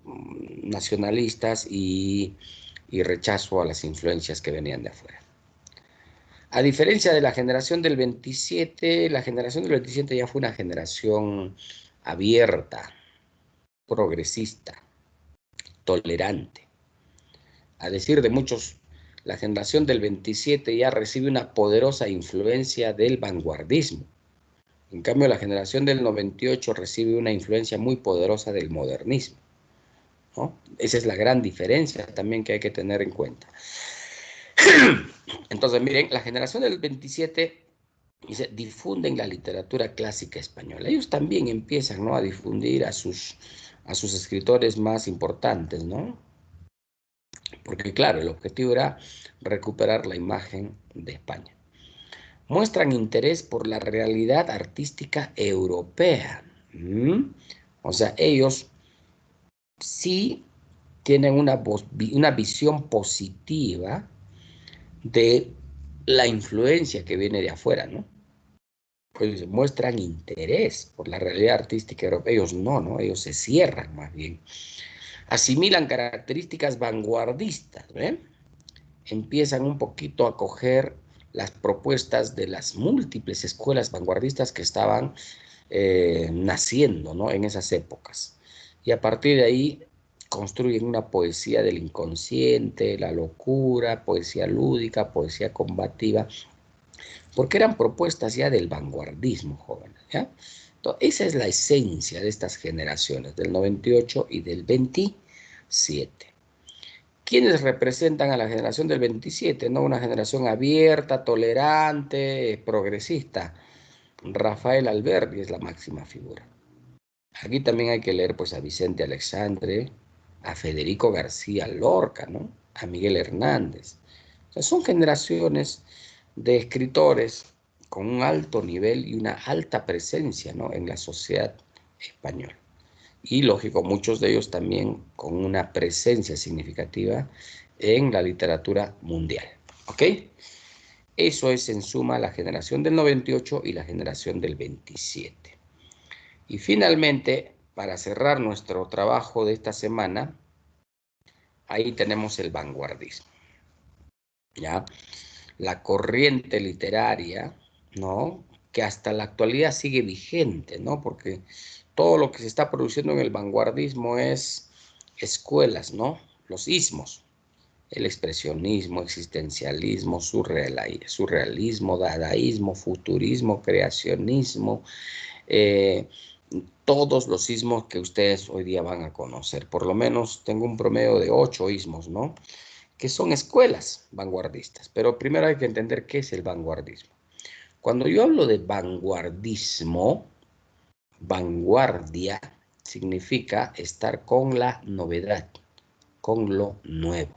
Nacionalistas y rechazo a las influencias que venían de afuera. A diferencia de la generación del 27, la generación del 27 ya fue una generación abierta, progresista, tolerante. A decir de muchos, la generación del 27 ya recibe una poderosa influencia del vanguardismo. En cambio, la generación del 98 recibe una influencia muy poderosa del modernismo, ¿no? Esa es la gran diferencia también que hay que tener en cuenta. Entonces, miren, la generación del 27 dice, difunden la literatura clásica española. Ellos también empiezan, ¿no?, a difundir a sus escritores más importantes, ¿no? Porque claro, el objetivo era recuperar la imagen de España. Muestran interés por la realidad artística europea. O sea, ellos sí tienen una visión positiva de la influencia que viene de afuera, ¿no? Pues muestran interés por la realidad artística europea. Ellos no, ¿no? Ellos se cierran más bien. Asimilan características vanguardistas, ¿ven? Empiezan un poquito a coger las propuestas de las múltiples escuelas vanguardistas que estaban naciendo, ¿no?, en esas épocas. Y a partir de ahí construyen una poesía del inconsciente, la locura, poesía lúdica, poesía combativa, porque eran propuestas ya del vanguardismo, jóvenes, ¿ya? Entonces, esa es la esencia de estas generaciones, del 98 y del 27. ¿Quiénes representan a la generación del 27? ¿No? Una generación abierta, tolerante, progresista. Rafael Alberdi es la máxima figura. Aquí también hay que leer pues a Vicente Alexandre, a Federico García Lorca, ¿no? A Miguel Hernández. O sea, son generaciones de escritores con un alto nivel y una alta presencia, ¿no? En la sociedad española. Y lógico, muchos de ellos también con una presencia significativa en la literatura mundial. ¿Ok? Eso es en suma la generación del 98 y la generación del 27. Y finalmente, para cerrar nuestro trabajo de esta semana, ahí tenemos el vanguardismo. ¿Ya? La corriente literaria, ¿no? Que hasta la actualidad sigue vigente, ¿no? Porque todo lo que se está produciendo en el vanguardismo es escuelas, ¿no? Los ismos, el expresionismo, existencialismo, surrealismo, dadaísmo, futurismo, creacionismo, eh, todos los ismos que ustedes hoy día van a conocer. Por lo menos tengo un promedio de 8 ismos, ¿no? Que son escuelas vanguardistas. Pero primero hay que entender qué es el vanguardismo. Cuando yo hablo de vanguardismo, vanguardia significa estar con la novedad, con lo nuevo.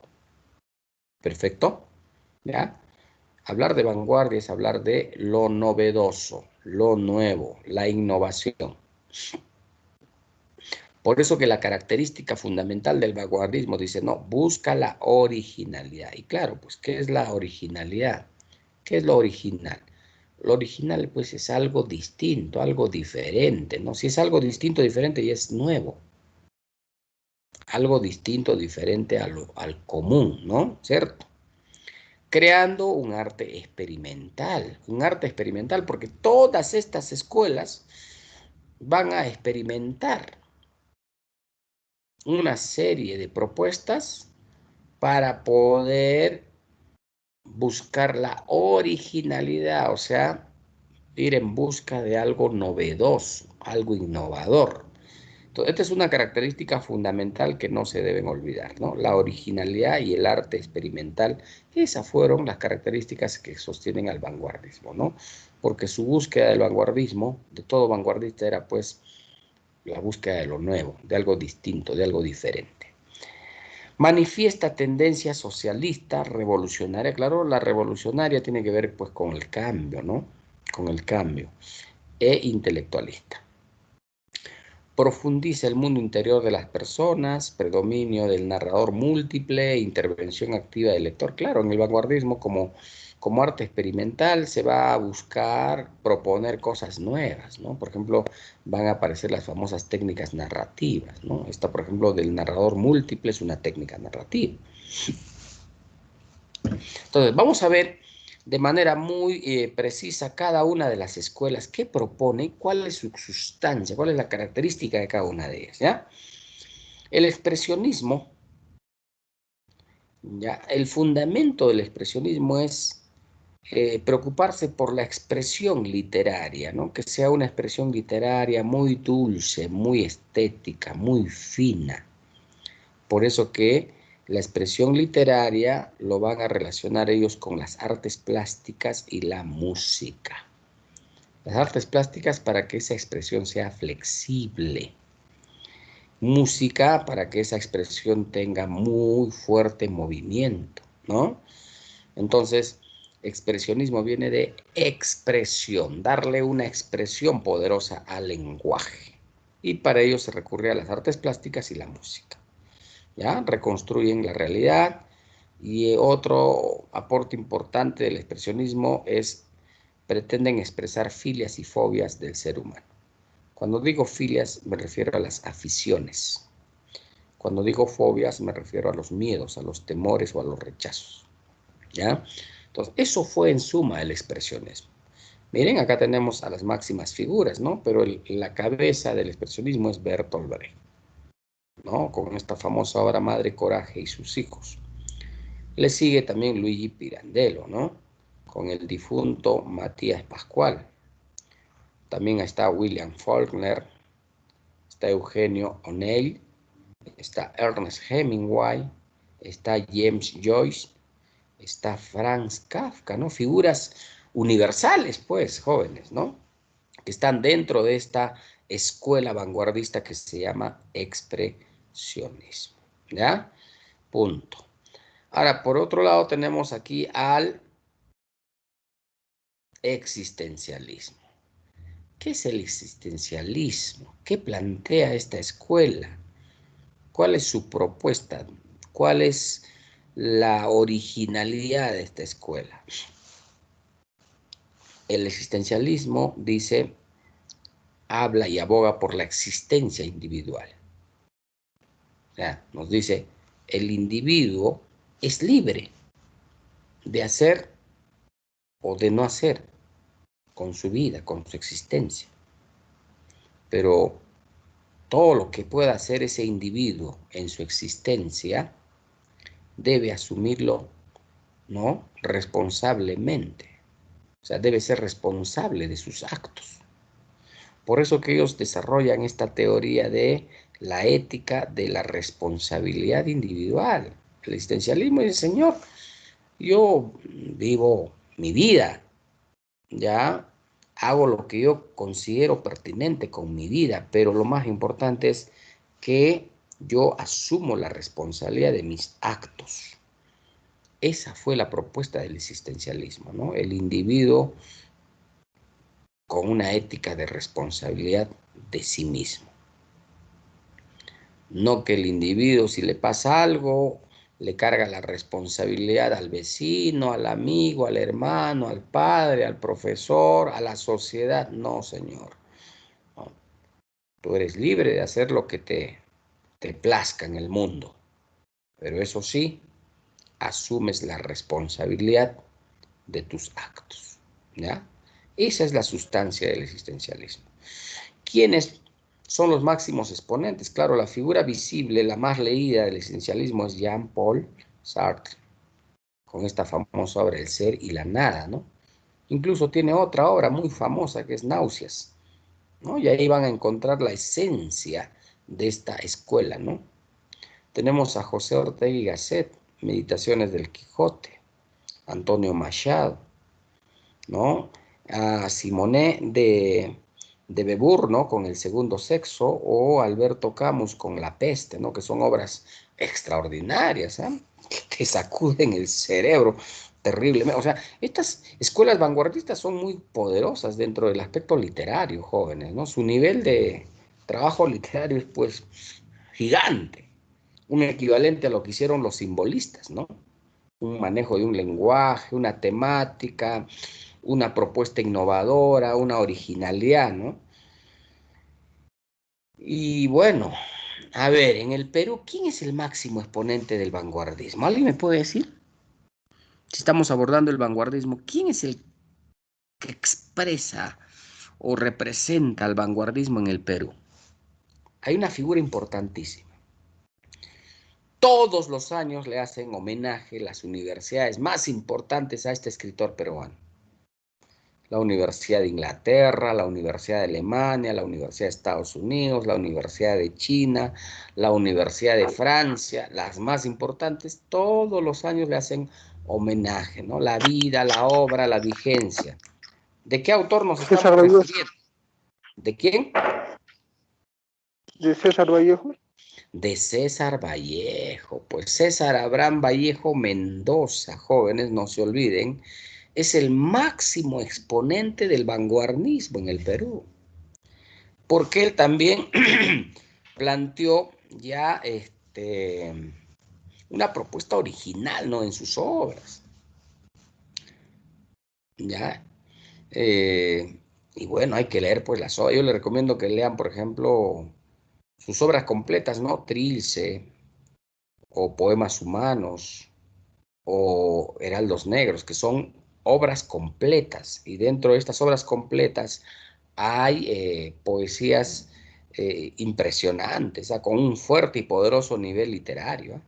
¿Perfecto? ¿Ya? Hablar de vanguardia es hablar de lo novedoso, lo nuevo, la innovación. Por eso que la característica fundamental del vanguardismo dice, no, busca la originalidad. Y claro, pues, ¿qué es la originalidad? ¿Qué es lo original? Lo original, pues, es algo distinto, algo diferente, ¿no? Si es algo distinto, diferente, ya es nuevo. Algo distinto, diferente al común, ¿no? ¿Cierto? Creando un arte experimental, porque todas estas escuelas van a experimentar una serie de propuestas para poder buscar la originalidad, o sea, ir en busca de algo novedoso, algo innovador. Entonces, esta es una característica fundamental que no se deben olvidar, ¿no? La originalidad y el arte experimental, esas fueron las características que sostienen al vanguardismo, ¿no? Porque su búsqueda del vanguardismo, de todo vanguardista, era pues la búsqueda de lo nuevo, de algo distinto, de algo diferente. Manifiesta tendencia socialista, revolucionaria. Claro, la revolucionaria tiene que ver pues con el cambio, ¿no? Con el cambio. E intelectualista. Profundiza el mundo interior de las personas, predominio del narrador múltiple, intervención activa del lector. Claro, en el vanguardismo como arte experimental se va a buscar proponer cosas nuevas, ¿no? Por ejemplo, van a aparecer las famosas técnicas narrativas, ¿no? Esta, por ejemplo, del narrador múltiple es una técnica narrativa. Entonces, vamos a ver de manera muy precisa cada una de las escuelas que propone, cuál es su sustancia, cuál es la característica de cada una de ellas, ¿ya? El expresionismo, ¿ya? El fundamento del expresionismo es preocuparse por la expresión literaria, ¿no? Que sea una expresión literaria muy dulce, muy estética, muy fina. Por eso que la expresión literaria lo van a relacionar ellos con las artes plásticas y la música. Las artes plásticas para que esa expresión sea flexible. Música para que esa expresión tenga muy fuerte movimiento, ¿no? Entonces, expresionismo viene de expresión, darle una expresión poderosa al lenguaje. Y para ello se recurre a las artes plásticas y la música. ¿Ya? Reconstruyen la realidad. Y otro aporte importante del expresionismo es, pretenden expresar filias y fobias del ser humano. Cuando digo filias me refiero a las aficiones. Cuando digo fobias me refiero a los miedos, a los temores o a los rechazos. ¿Ya? Entonces, eso fue en suma el expresionismo. Miren, acá tenemos a las máximas figuras, ¿no? Pero la cabeza del expresionismo es Bertolt Brecht. ¿no? Con esta famosa obra Madre Coraje y sus hijos. Le sigue también Luigi Pirandello, ¿no? Con el difunto Matías Pascual. También está William Faulkner, está Eugenio O'Neill, está Ernest Hemingway, está James Joyce, está Franz Kafka, ¿no? Figuras universales, pues, jóvenes, ¿no? Que están dentro de esta escuela vanguardista que se llama expresionismo, ¿ya? Punto. Ahora, por otro lado, tenemos aquí al existencialismo. ¿Qué es el existencialismo? ¿Qué plantea esta escuela? ¿Cuál es su propuesta? ¿Cuál es la originalidad de esta escuela? El existencialismo dice, habla y aboga por la existencia individual. O sea, nos dice, el individuo es libre de hacer o de no hacer con su vida, con su existencia. Pero todo lo que pueda hacer ese individuo en su existencia debe asumirlo, ¿no? Responsablemente. O sea, debe ser responsable de sus actos. Por eso que ellos desarrollan esta teoría de la ética de la responsabilidad individual. El existencialismo dice, señor, yo vivo mi vida, ya hago lo que yo considero pertinente con mi vida, pero lo más importante es que yo asumo la responsabilidad de mis actos. Esa fue la propuesta del existencialismo, ¿no? El individuo con una ética de responsabilidad de sí mismo. No que el individuo, si le pasa algo, le carga la responsabilidad al vecino, al amigo, al hermano, al padre, al profesor, a la sociedad. No, señor. No. Tú eres libre de hacer lo que te plazca en el mundo. Pero eso sí, asumes la responsabilidad de tus actos, ¿ya? Esa es la sustancia del existencialismo. ¿Quiénes son los máximos exponentes? Claro, la figura visible, la más leída del existencialismo es Jean-Paul Sartre, con esta famosa obra El ser y la nada, ¿no? Incluso tiene otra obra muy famosa que es Náuseas, ¿no? Y ahí van a encontrar la esencia de esta escuela, ¿no? Tenemos a José Ortega y Gasset, Meditaciones del Quijote, Antonio Machado, ¿no? A Simone de Beauvoir, ¿no? Con El segundo sexo, o Alberto Camus con La peste, ¿no? Que son obras extraordinarias, ¿eh? Que te sacuden el cerebro terriblemente. O sea, estas escuelas vanguardistas son muy poderosas dentro del aspecto literario, jóvenes, ¿no? Su nivel de trabajo literario es, pues, gigante. Un equivalente a lo que hicieron los simbolistas, ¿no? Un manejo de un lenguaje, una temática, una propuesta innovadora, una originalidad, ¿no? Y bueno, a ver, en el Perú, ¿quién es el máximo exponente del vanguardismo? ¿Alguien me puede decir? Si estamos abordando el vanguardismo, ¿quién es el que expresa o representa al vanguardismo en el Perú? Hay una figura importantísima. Todos los años le hacen homenaje las universidades más importantes a este escritor peruano. La Universidad de Inglaterra, la Universidad de Alemania, la Universidad de Estados Unidos, la Universidad de China, la Universidad de Francia, las más importantes, todos los años le hacen homenaje, ¿no? La vida, la obra, la vigencia. ¿De qué autor nos César estamos Vallejo. refiriendo? ¿De quién? De César Vallejo. De César Vallejo. Pues César Abraham Vallejo Mendoza, jóvenes, no se olviden, es el máximo exponente del vanguardismo en el Perú. Porque él también planteó ya una propuesta original, ¿no? En sus obras. ¿Ya? Y bueno, hay que leer pues las obras. Yo les recomiendo que lean, por ejemplo, sus obras completas, ¿no? Trilce, o Poemas Humanos, o Heraldos Negros, que son obras completas. Y dentro de estas obras completas hay poesías impresionantes, con un fuerte y poderoso nivel literario.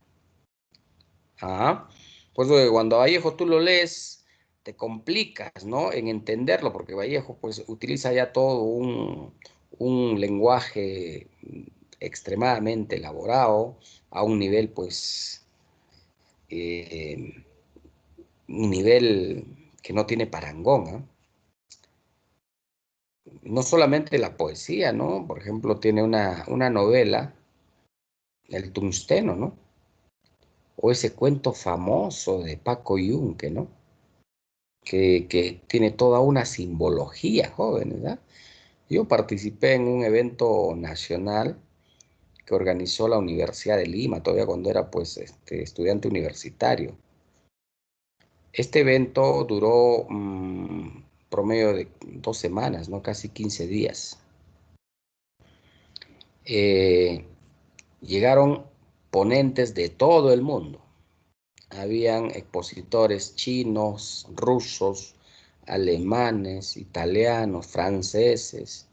Pues cuando a Vallejo tú lo lees, te complicas, ¿no?, en entenderlo, porque Vallejo pues utiliza ya todo un lenguaje extremadamente elaborado, a un nivel pues, un nivel que no tiene parangón, ¿eh? No solamente la poesía, ¿no? Por ejemplo, tiene una novela, El Tungsteno, ¿no? O ese cuento famoso de Paco Yunque, ¿no? Que tiene toda una simbología, jóvenes, ¿verdad? Yo participé en un evento nacional que organizó la Universidad de Lima, todavía cuando era pues estudiante universitario. Este evento duró promedio de 2 semanas, ¿no? Casi 15 días. Llegaron ponentes de todo el mundo. Habían expositores chinos, rusos, alemanes, italianos, franceses,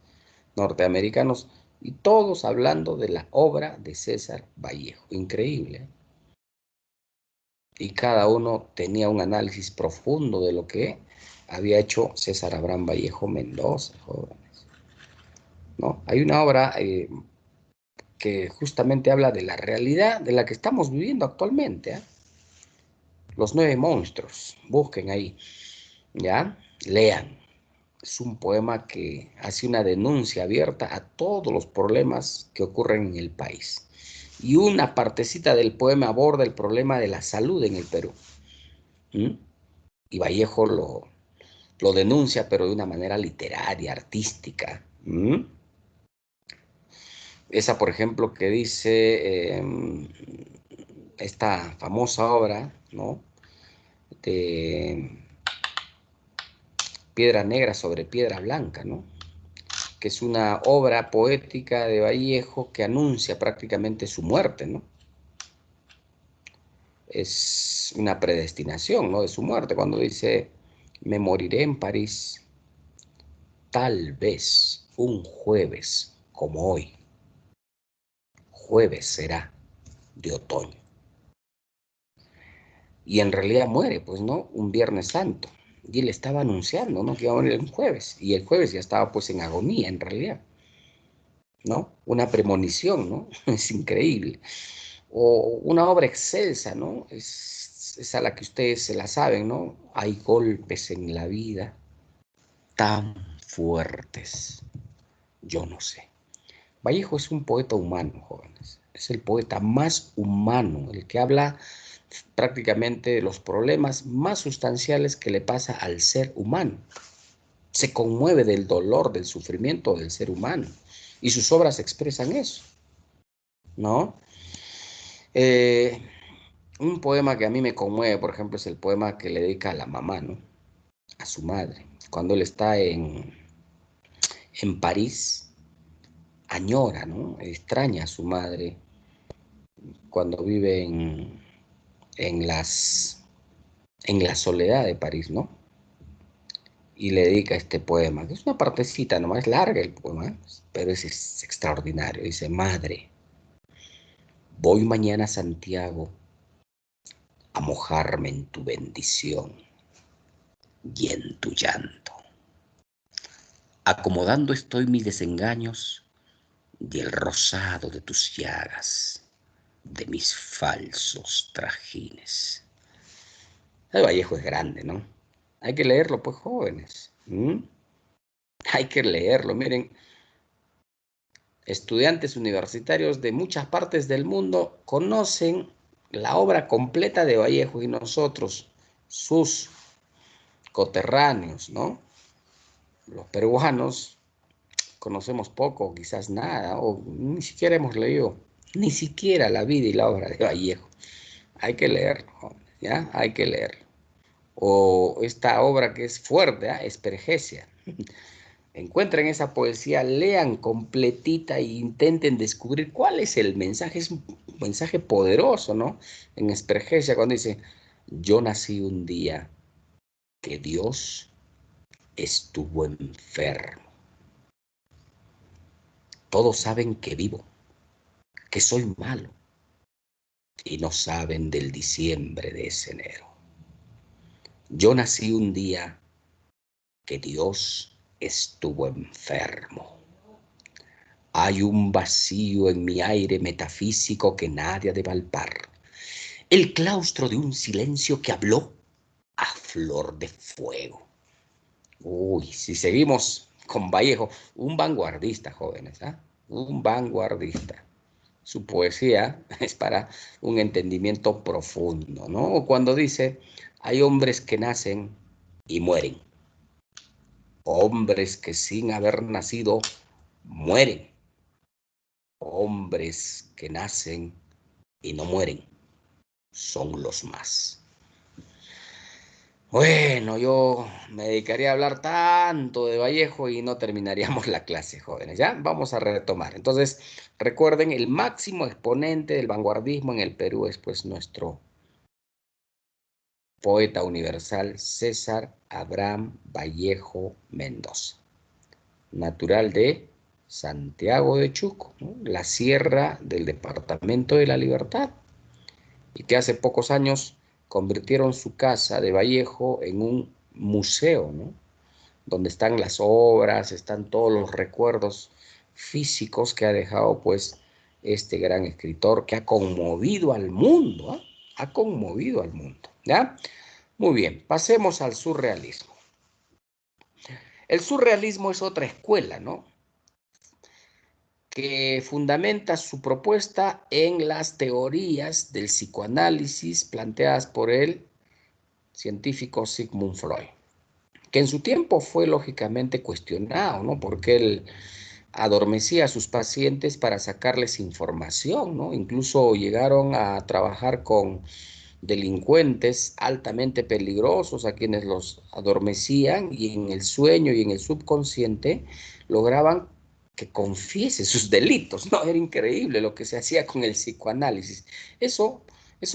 norteamericanos, y todos hablando de la obra de César Vallejo. Increíble. Y cada uno tenía un análisis profundo de lo que había hecho César Abraham Vallejo Mendoza, jóvenes, ¿no? Hay una obra que justamente habla de la realidad de la que estamos viviendo actualmente, ¿eh? Los 9 monstruos, busquen ahí, ¿ya? Lean. Es un poema que hace una denuncia abierta a todos los problemas que ocurren en el país. Y una partecita del poema aborda el problema de la salud en el Perú. Y Vallejo lo denuncia, pero de una manera literaria, artística. Esa, por ejemplo, que dice esta famosa obra, ¿no?, de Piedra Negra sobre Piedra Blanca, ¿no?, que es una obra poética de Vallejo que anuncia prácticamente su muerte, ¿no? Es una predestinación, ¿no?, de su muerte, cuando dice: me moriré en París, tal vez un jueves como hoy. Jueves será de otoño. Y en realidad muere, pues, ¿no?, un Viernes Santo. Y él estaba anunciando, ¿no?, que iba a morir un jueves. Y el jueves ya estaba, pues, en agonía, en realidad, ¿no? Una premonición, ¿no? Es increíble. O una obra excelsa, ¿no? Es a la que ustedes se la saben, ¿no? Hay golpes en la vida tan fuertes, yo no sé. Vallejo es un poeta humano, jóvenes. Es el poeta más humano, el que habla prácticamente de los problemas más sustanciales que le pasa al ser humano. Se conmueve del dolor, del sufrimiento del ser humano. Y sus obras expresan eso, ¿no? Un poema que a mí me conmueve, por ejemplo, es el poema que le dedica a la mamá, ¿no?, a su madre. Cuando él está en París, añora, ¿no?, extraña a su madre cuando vive en la soledad de París, ¿no? Y le dedica este poema, que es una partecita nomás, es larga el poema, pero es extraordinario. Dice: madre, voy mañana a Santiago a mojarme en tu bendición y en tu llanto. Acomodando estoy mis desengaños y el rosado de tus llagas, de mis falsos trajines. El Vallejo es grande, ¿no? Hay que leerlo, pues, jóvenes. Hay que leerlo. Miren, estudiantes universitarios de muchas partes del mundo conocen la obra completa de Vallejo, y nosotros, sus coterráneos, ¿no?, los peruanos, conocemos poco, quizás nada, o ni siquiera hemos leído ni siquiera la vida y la obra de Vallejo. Hay que leerlo, ¿ya? Hay que leerlo. O esta obra que es fuerte, Espergesia. Encuentren esa poesía, lean completita e intenten descubrir cuál es el mensaje. Es un mensaje poderoso, ¿no? En Espergesia, cuando dice: yo nací un día que Dios estuvo enfermo. Todos saben que vivo, que soy malo, y no saben del diciembre de ese enero. Yo nací un día que Dios estuvo enfermo. Hay un vacío en mi aire metafísico que nadie ha de palpar. El claustro de un silencio que habló a flor de fuego. Uy, si seguimos con Vallejo, un vanguardista, jóvenes, ¿ah? Un vanguardista. Su poesía es para un entendimiento profundo, ¿no? O cuando dice, hay hombres que nacen y mueren. Hombres que sin haber nacido mueren. Hombres que nacen y no mueren son los más. Bueno, yo me dedicaría a hablar tanto de Vallejo y no terminaríamos la clase, jóvenes. Ya vamos a retomar. Entonces, recuerden, el máximo exponente del vanguardismo en el Perú es pues nuestro poeta universal César Abraham Vallejo Mendoza, natural de Santiago de Chuco, ¿no? La sierra del departamento de La Libertad, y que hace pocos años convirtieron su casa de Vallejo en un museo, ¿no? Donde están las obras, están todos los recuerdos físicos que ha dejado pues este gran escritor que ha conmovido al mundo, ¿eh? Ha conmovido al mundo, ¿ya? Muy bien, pasemos al surrealismo. El surrealismo es otra escuela, ¿no? Que fundamenta su propuesta en las teorías del psicoanálisis planteadas por el científico Sigmund Freud, que en su tiempo fue lógicamente cuestionado, ¿no? Porque él adormecía a sus pacientes para sacarles información, ¿no? Incluso llegaron a trabajar con delincuentes altamente peligrosos a quienes los adormecían y en el sueño y en el subconsciente lograban que confiese sus delitos, ¿no? Era increíble lo que se hacía con el psicoanálisis. Eso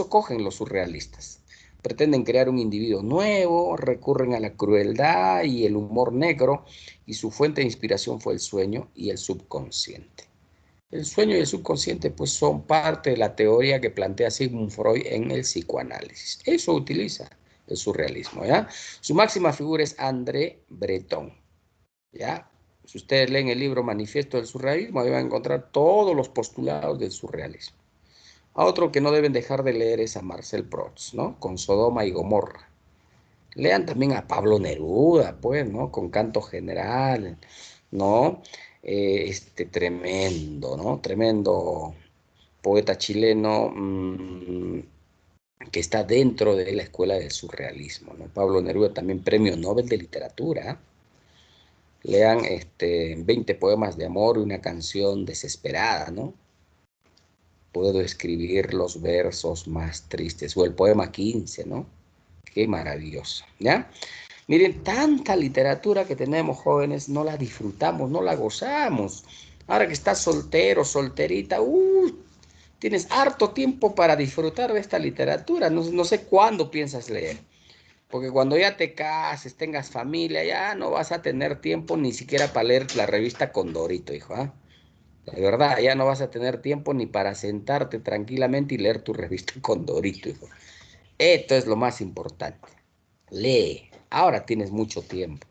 cogen los surrealistas. Pretenden crear un individuo nuevo, recurren a la crueldad y el humor negro, y su fuente de inspiración fue el sueño y el subconsciente. El sueño y el subconsciente pues son parte de la teoría que plantea Sigmund Freud en el psicoanálisis. Eso utiliza el surrealismo, ¿ya? Su máxima figura es André Breton, ¿ya? Si ustedes leen el libro Manifiesto del Surrealismo, ahí van a encontrar todos los postulados del surrealismo. A otro que no deben dejar de leer es a Marcel Proust, ¿no? Con Sodoma y Gomorra. Lean también a Pablo Neruda, pues, ¿no? Con Canto General, ¿no? Tremendo, ¿no? Tremendo poeta chileno que está dentro de la escuela del surrealismo, ¿no? Pablo Neruda, también premio Nobel de Literatura. Lean 20 poemas de amor y una canción desesperada, ¿no? Puedo escribir los versos más tristes, o el poema 15, ¿no? Qué maravilloso, ¿ya? Miren, tanta literatura que tenemos, jóvenes, no la disfrutamos, no la gozamos. Ahora que estás soltero, solterita, tienes harto tiempo para disfrutar de esta literatura. No sé cuándo piensas leer, porque cuando ya te cases, tengas familia, ya no vas a tener tiempo ni siquiera para leer la revista Condorito, hijo, ¿ah? De verdad, ya no vas a tener tiempo ni para sentarte tranquilamente y leer tu revista Condorito, hijo. Esto es lo más importante. Lee. Ahora tienes mucho tiempo,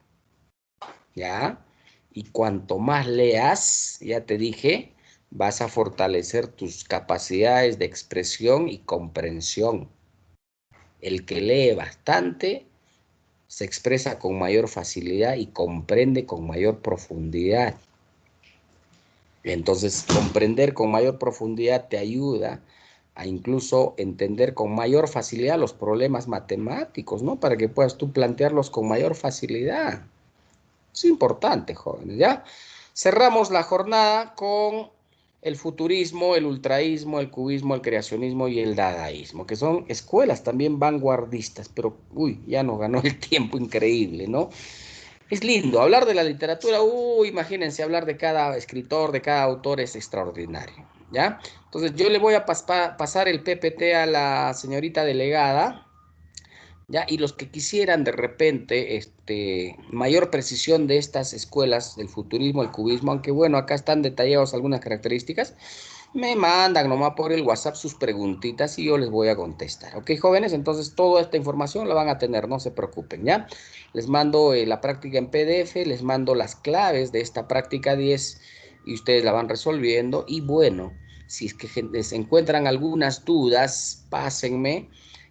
¿ya? Y cuanto más leas, ya te dije, vas a fortalecer tus capacidades de expresión y comprensión. El que lee bastante se expresa con mayor facilidad y comprende con mayor profundidad. Entonces, comprender con mayor profundidad te ayuda a incluso entender con mayor facilidad los problemas matemáticos, ¿no? Para que puedas tú plantearlos con mayor facilidad. Es importante, jóvenes, ¿ya? Cerramos la jornada con el futurismo, el ultraísmo, el cubismo, el creacionismo y el dadaísmo, que son escuelas también vanguardistas, pero, ya nos ganó el tiempo increíble, ¿no? Es lindo, hablar de la literatura, imagínense, hablar de cada escritor, de cada autor es extraordinario, ¿ya? Entonces yo le voy a pasar el PPT a la señorita delegada ¿Ya? Y los que quisieran de repente mayor precisión de estas escuelas del futurismo, el cubismo, aunque bueno, acá están detallados algunas características, me mandan nomás por el WhatsApp sus preguntitas y yo les voy a contestar. ¿Ok, jóvenes? Entonces toda esta información la van a tener, no se preocupen, ¿ya? Les mando la práctica en PDF, les mando las claves de esta práctica 10 y ustedes la van resolviendo. Y bueno, si es que se encuentran algunas dudas, pásenme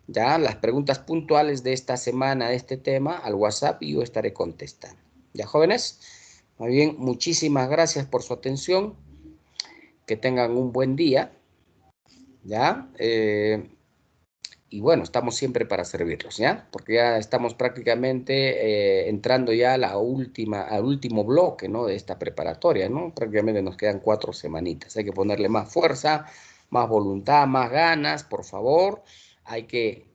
ya las preguntas puntuales de esta semana de este tema al WhatsApp y yo estaré contestando. ¿Ya, jóvenes? Muy bien, muchísimas gracias por su atención. Que tengan un buen día. ¿Ya? Y bueno, estamos siempre para servirlos, ¿ya? Porque ya estamos prácticamente entrando ya a al último bloque, ¿no? De esta preparatoria, ¿no? Prácticamente nos quedan 4 semanitas. Hay que ponerle más fuerza, más voluntad, más ganas, por favor. Hay que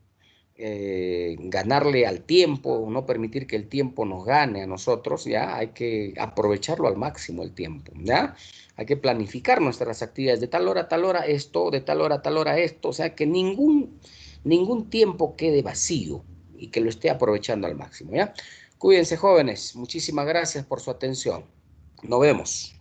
ganarle al tiempo, no permitir que el tiempo nos gane a nosotros, ¿ya? Hay que aprovecharlo al máximo el tiempo, ¿ya? Hay que planificar nuestras actividades de tal hora esto, de tal hora a tal hora esto, o sea, que ningún tiempo quede vacío y que lo esté aprovechando al máximo, ¿ya? Cuídense, jóvenes. Muchísimas gracias por su atención. Nos vemos.